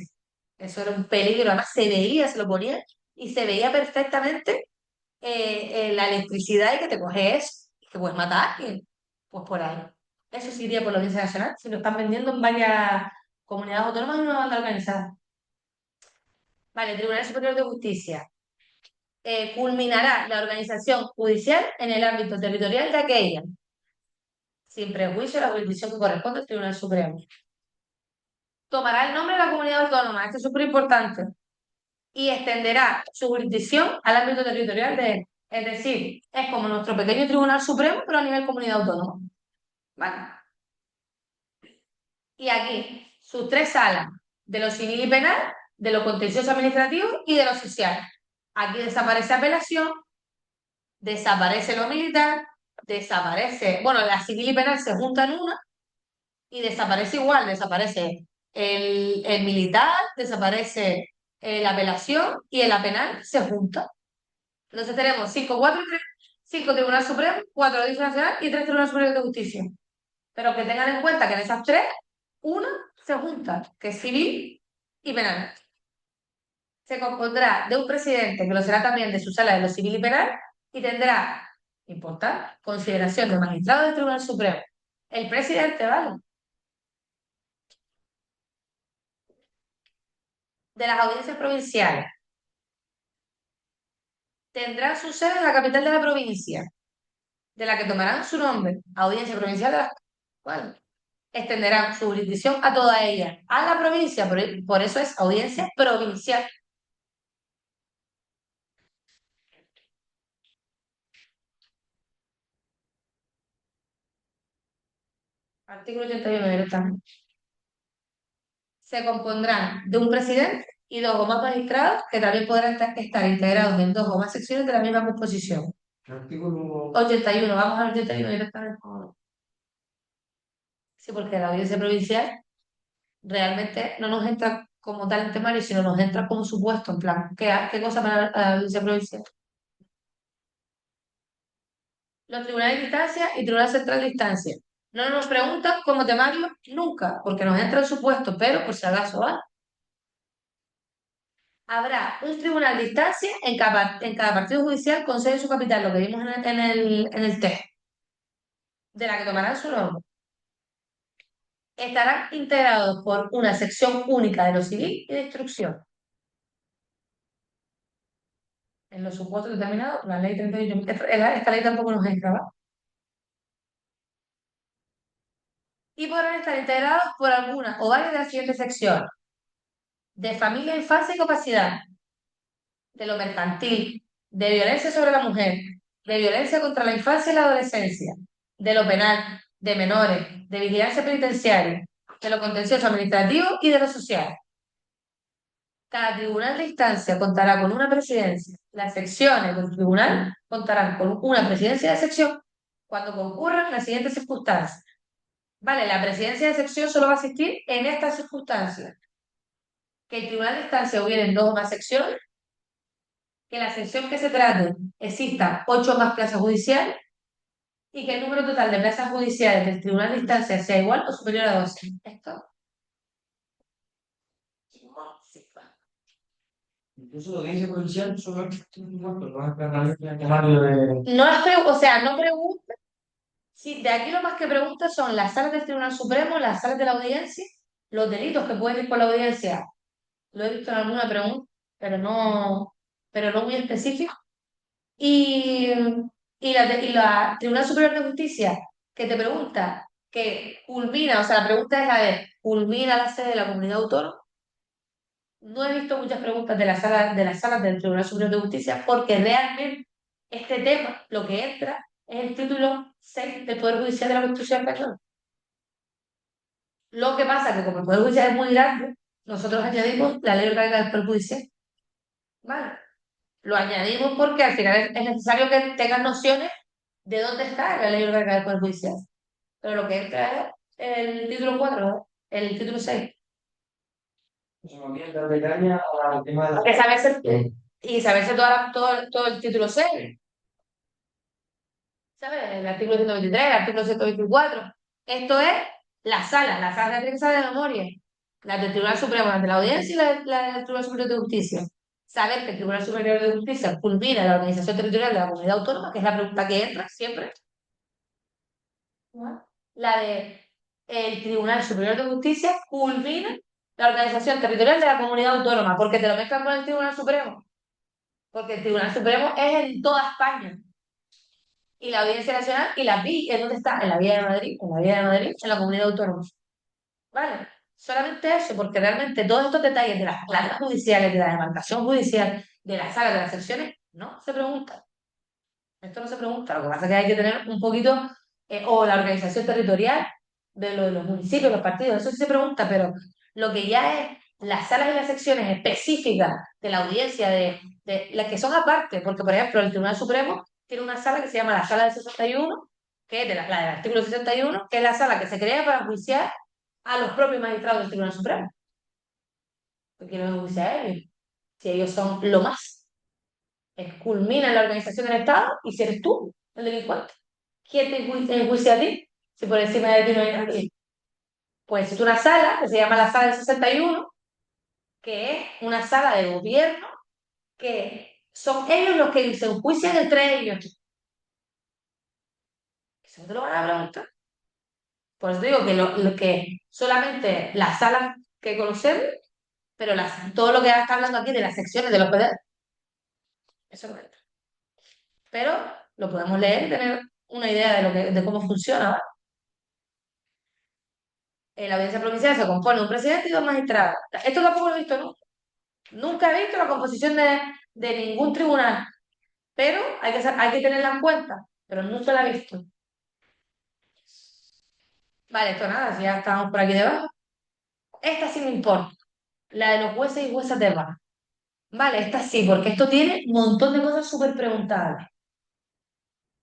A: eso era un peligro, además se veía, se lo ponía y se veía perfectamente la electricidad y que te coges, que puedes matar a alguien. Pues por ahí. Eso sí iría por la Audiencia Nacional, si lo están vendiendo en varias comunidades autónomas y una banda organizada. Vale, el Tribunal Superior de Justicia culminará la organización judicial en el ámbito territorial de aquella, sin prejuicio de la jurisdicción que corresponde al Tribunal Supremo. Tomará el nombre de la comunidad autónoma, esto es súper importante, y extenderá su jurisdicción al ámbito territorial de él. Es decir, es como nuestro pequeño Tribunal Supremo, pero a nivel comunidad autónoma. ¿Vale? Y aquí, sus tres salas, de lo civil y penal, de lo contencioso administrativo y de lo social. Aquí desaparece apelación, desaparece lo militar, desaparece, bueno, la civil y penal se juntan en una y desaparece igual, desaparece el militar, desaparece la apelación y en la penal se junta. Entonces tenemos 5, 4 y 3, 5 Tribunal Supremo, 4 Audiencia Nacional y 3 Tribunal Superior de Justicia. Pero que tengan en cuenta que en esas tres, una se junta, que es civil y penal. Se compondrá de un presidente que lo será también de su sala de lo civil y penal y tendrá, importante, consideración de magistrado del Tribunal Supremo. El presidente, ¿vale? De las audiencias provinciales. Tendrá su sede en la capital de la provincia, de la que tomarán su nombre, Audiencia Provincial de las... Bueno, extenderán su jurisdicción a toda ella, a la provincia, por eso es audiencia provincial. Artículo 81 directamente. Se compondrán de un presidente y dos o más magistrados que también podrán estar integrados en dos o más secciones de la misma composición.
D: Artículo
A: 81, vamos al 81 directamente. Sí, porque la audiencia provincial realmente no nos entra como tal en temario, sino nos entra como supuesto, en plan, ¿qué cosa para la audiencia provincial? Los tribunales de instancia y Tribunal Central de Instancia. No nos preguntan como temario nunca, porque nos entra el supuesto, pero por si acaso va. Habrá un tribunal de instancia en cada partido judicial con sede en su capital, lo que vimos en el test, de la que tomarán su nombre. Estarán integrados por una sección única de lo civil y de instrucción. En los supuestos determinados, la ley 38, esta ley tampoco nos entra, ¿va? Y podrán estar integrados por alguna o varias de las siguientes secciones: de familia, infancia y capacidad, de lo mercantil, de violencia sobre la mujer, de violencia contra la infancia y la adolescencia, de lo penal, de menores, de vigilancia penitenciaria, de lo contencioso administrativo y de lo social. Cada tribunal de instancia contará con una presidencia. Las secciones del tribunal contarán con una presidencia de sección cuando concurran las siguientes circunstancias. Vale, la presidencia de sección solo va a existir en estas circunstancias: que el tribunal de instancia hubiera en dos o más secciones, que en la sección que se trate existan 8 o más plazas judiciales y que el número total de plazas judiciales del tribunal de instancia sea igual o superior a 12. Esto.
C: Incluso la audiencia provincial solo es un muerto, no es realmente el temario de.
A: No o sea, no pregunta. Sí, de aquí lo más que pregunta son las salas del Tribunal Supremo, las salas de la audiencia, los delitos que pueden ir por la audiencia. Lo he visto en alguna pregunta, pero no muy específico. Y la Tribunal Superior de Justicia, que te pregunta, que culmina, o sea, la pregunta es la de, ¿culmina la sede de la comunidad autónoma? No he visto muchas preguntas de las salas del Tribunal Superior de Justicia, porque realmente este tema, lo que entra, es el título 6 del Poder Judicial de la Constitución Española. Lo que pasa es que como el Poder Judicial es muy grande, nosotros añadimos la Ley Orgánica del Poder Judicial. ¿Vale? Lo añadimos porque al final es necesario que tengan nociones de dónde está la Ley Orgánica del Poder Judicial. Pero lo que entra es el título 4, ¿no? El título 6.
C: Se me olvida dar detalle al tema de la.
A: Que saberse, y saberse todo el título 6. ¿Sabes? El artículo 123, el artículo 124. Esto es las salas de prensa de memoria, las del Tribunal Supremo, las de la Audiencia y la del Tribunal Superior de Justicia. Saber que el Tribunal Superior de Justicia culmina la organización territorial de la comunidad autónoma, que es la pregunta que entra siempre. ¿No? La de el Tribunal Superior de Justicia culmina la organización territorial de la comunidad autónoma, porque te lo mezclan con el Tribunal Supremo. Porque el Tribunal Supremo es en toda España. Y la Audiencia Nacional y la PI, ¿en dónde está? En la Vía de Madrid, en la comunidad autónoma. ¿Vale? Solamente eso, porque realmente todos estos detalles de las plazas judiciales, de la demarcación judicial, de las salas, de las secciones, no se preguntan. Esto no se pregunta. Lo que pasa es que hay que tener un poquito, o la organización territorial de los municipios, los partidos, eso sí se pregunta, pero lo que ya es las salas y las secciones específicas de la audiencia, de las que son aparte, porque por ejemplo el Tribunal Supremo tiene una sala que se llama la Sala del 61, que es la del artículo 61, que es la sala que se crea para juiciar a los propios magistrados del Tribunal Supremo. Porque no juiciar a ellos, si ellos son lo más. culmina en la organización del Estado y si eres tú el delincuente, ¿quién te enjuicia a ti? Si por encima de ti no hay nadie. Pues existe una sala que se llama la Sala del 61, que es una sala de gobierno que son ellos los que se enjuician entre ellos. Eso te lo van a preguntar. Por eso digo que lo que solamente las salas que conocemos, pero todo lo que está hablando aquí de las secciones de los poderes, eso no entra. Pero lo podemos leer y tener una idea de cómo funciona, ¿vale? La audiencia provincial se compone de un presidente y dos magistrados. Esto tampoco lo he visto, ¿no? Nunca he visto la composición de ningún tribunal, pero hay que tenerla en cuenta, pero nunca la he visto. Vale, esto nada, si ya estamos por aquí debajo. Esta sí me importa, la de los jueces y juezas de paz. Vale, esta sí, porque esto tiene un montón de cosas súper preguntables.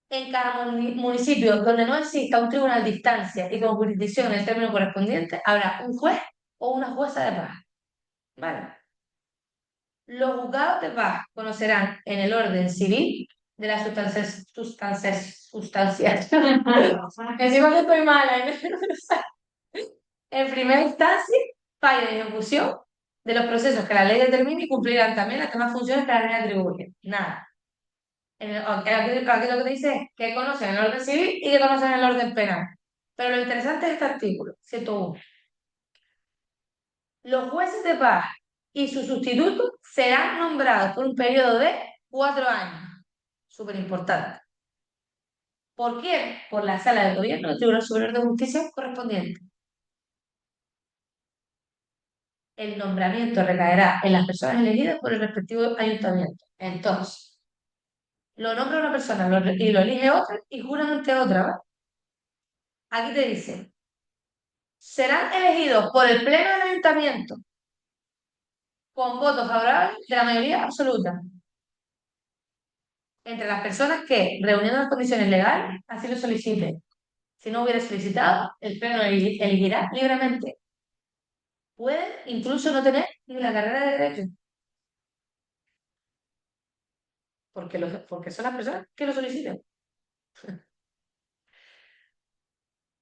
A: En cada municipio donde no exista un tribunal de instancia y con jurisdicción en el término correspondiente, habrá un juez o una jueza de paz. Vale. Los juzgados de paz conocerán en el orden civil de las sustancias. Encima que estoy mala. En primera instancia, falla de ejecución de los procesos que la ley determine y cumplirán también las demás funciones que la ley atribuye. Nada. Aquí lo que te dice es que conocen el orden civil y que conocen el orden penal. Pero lo interesante es este artículo, 101. Los jueces de paz y sus sustitutos serán nombrados por un periodo de 4 años. Súper importante. ¿Por quién? Por la Sala de Gobierno del Tribunal Superior de Justicia correspondiente. El nombramiento recaerá en las personas elegidas por el respectivo ayuntamiento. Entonces, lo nombra una persona y lo elige otra y juran ante otra, ¿vale? Aquí te dice, serán elegidos por el Pleno del Ayuntamiento con votos favorables de la mayoría absoluta entre las personas que, reuniendo las condiciones legales, así lo soliciten. Si no hubiera solicitado, el Pleno elegirá libremente. Pueden incluso no tener ni la carrera de Derecho, porque son las personas que lo soliciten.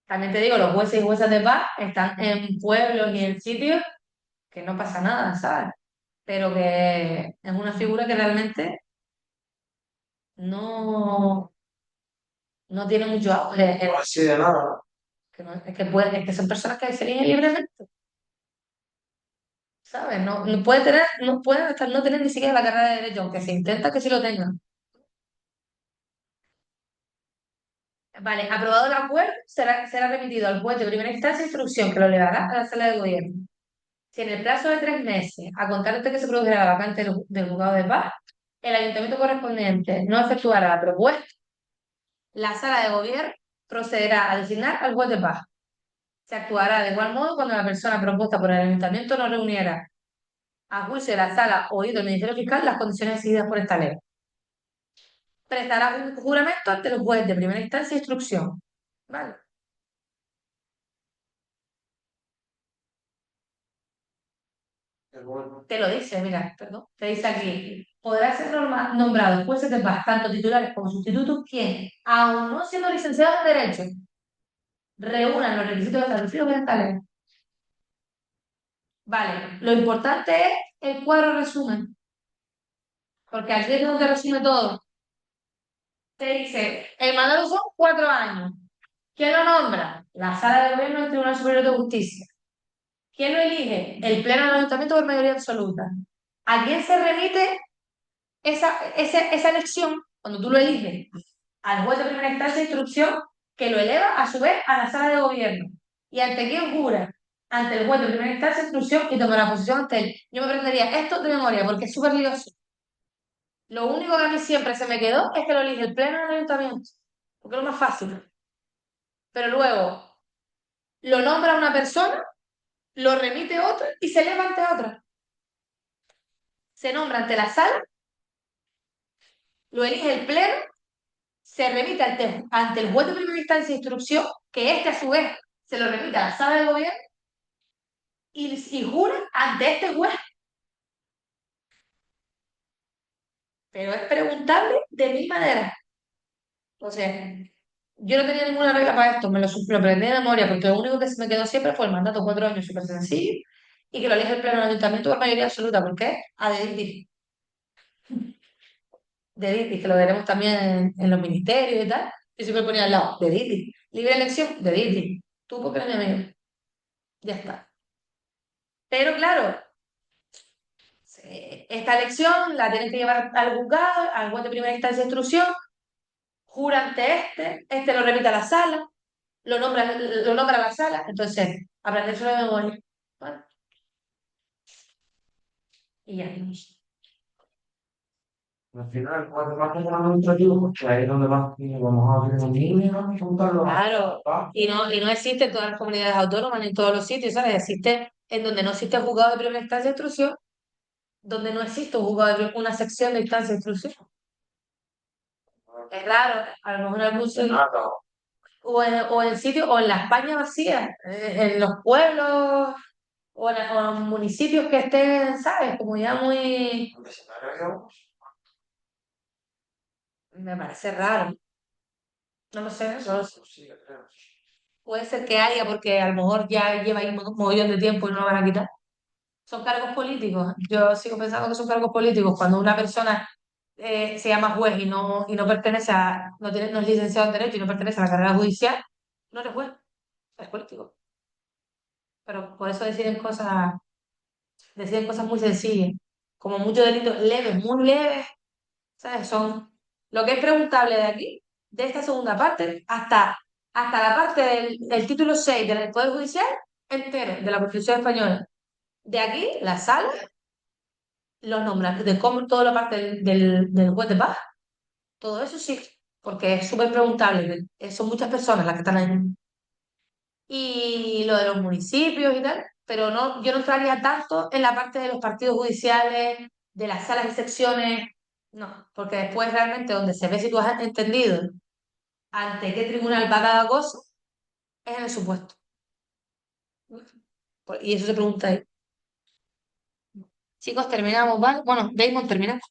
A: También te digo, los jueces y juezas de paz están en pueblos y en sitios que no pasa nada, ¿sabes? Pero que es una figura que realmente no, no tiene mucho auge.
D: No así de nada, ¿no?
A: Es que son personas que se eligen libremente, ¿sabes? No puede tener, no pueden hasta no tener ni siquiera la carrera de derecho, aunque se intenta que sí lo tengan. Vale, aprobado el acuerdo, será remitido al juez de primera instancia de instrucción que lo elevará a la sala de gobierno. Si en el plazo de 3 meses, a contar de que se produjera la vacante del juzgado de paz, el ayuntamiento correspondiente no efectuará la propuesta, la sala de gobierno procederá a designar al juez de paz. Se actuará de igual modo cuando la persona propuesta por el ayuntamiento no reuniera a juicio de la sala oído el Ministerio Fiscal las condiciones exigidas por esta ley. Prestará un juramento ante los jueces de primera instancia e instrucción. ¿Vale?
D: Es bueno.
A: Te lo dice, mira, perdón. Te dice aquí, podrá ser nombrado jueces de paz, tanto titulares como sustitutos, quien, aun no siendo licenciados en Derecho, reúnan los requisitos establecidos en esta ley. Vale, lo importante es el cuadro resumen, porque aquí es donde resume todo. Te dice, el mandato son 4 años. ¿Quién lo nombra? La Sala de Gobierno del Tribunal Superior de Justicia. ¿Quién lo elige? El Pleno del Ayuntamiento por mayoría absoluta. ¿A quién se remite esa elección cuando tú lo eliges? Al juez de primera instancia de instrucción, que lo eleva a su vez a la Sala de Gobierno. ¿Y ante quién jura? Ante el juez de primera instancia de instrucción y tomará posición ante él. Yo me aprendería esto de memoria porque es súper lioso. Lo único que a mí siempre se me quedó es que lo elige el Pleno del Ayuntamiento, porque es lo más fácil. Pero luego lo nombra una persona, lo remite otro y se eleva ante otra. Se nombra ante la sala, lo elige el Pleno, se remite ante el juez de primera instancia de instrucción, que este a su vez se lo remite a la sala de gobierno y jura ante este juez. pero es preguntable de mil maneras. O sea, yo no tenía ninguna regla para esto, me lo aprendí de memoria, porque lo único que se me quedó siempre fue el mandato 4 años, súper sencillo, y que lo elige el pleno del ayuntamiento por mayoría absoluta. ¿Por qué? A de Didi, que lo veremos también en los ministerios y tal. Yo siempre ponía al lado, de Didi. Libre elección, de Didi. Tú porque eres mi amigo. Ya está. Pero claro, esta elección la tienen que llevar al juzgado, al juez de primera instancia de instrucción, jura ante este lo remite a la sala, lo nombra a la sala, entonces, aprenderse de memoria. Bueno, y ya.
D: Al final, cuando más como administrativo, porque ahí es donde más vamos a tener un niño y juntarlo a
A: Claro,
D: papá.
A: y no existe en todas las comunidades autónomas ni en todos los sitios, ¿sabes? Existe en donde no existe el juzgado de primera instancia de instrucción, donde no existe un juzgado una sección de instancia de instrucción. Es raro, a lo mejor en algún sitio,
D: Ah, no.
A: o en sitios, o en la España vacía, en los pueblos, o en municipios que estén, ¿sabes? Como ya muy,
D: El vecindario, digamos.
A: me parece raro. No lo sé, no lo sé.
D: Pues sí, yo creo.
A: Puede ser que haya, porque a lo mejor ya lleva ahí un mogollón de tiempo y no lo van a quitar. Son cargos políticos. Yo sigo pensando que son cargos políticos. Cuando una persona se llama juez y no pertenece no es licenciado en Derecho y no pertenece a la carrera judicial, no eres juez, eres político. Pero por eso deciden cosas muy sencillas, como muchos delitos leves, muy leves, ¿sabes? Son lo que es preguntable de aquí, de esta segunda parte, hasta la parte del título 6 del Poder Judicial, entero, de la Constitución Española. De aquí, la sala, los nombres, de cómo toda la parte del juez de paz, todo eso sí, porque es súper preguntable, son muchas personas las que están ahí. Y lo de los municipios y tal, pero no, yo no entraría tanto en la parte de los partidos judiciales, de las salas y secciones, no, porque después realmente donde se ve si tú has entendido ante qué tribunal va cada cosa, es en el supuesto. Y eso se pregunta ahí. Chicos, terminamos, ¿vale? Bueno, Damon, terminamos.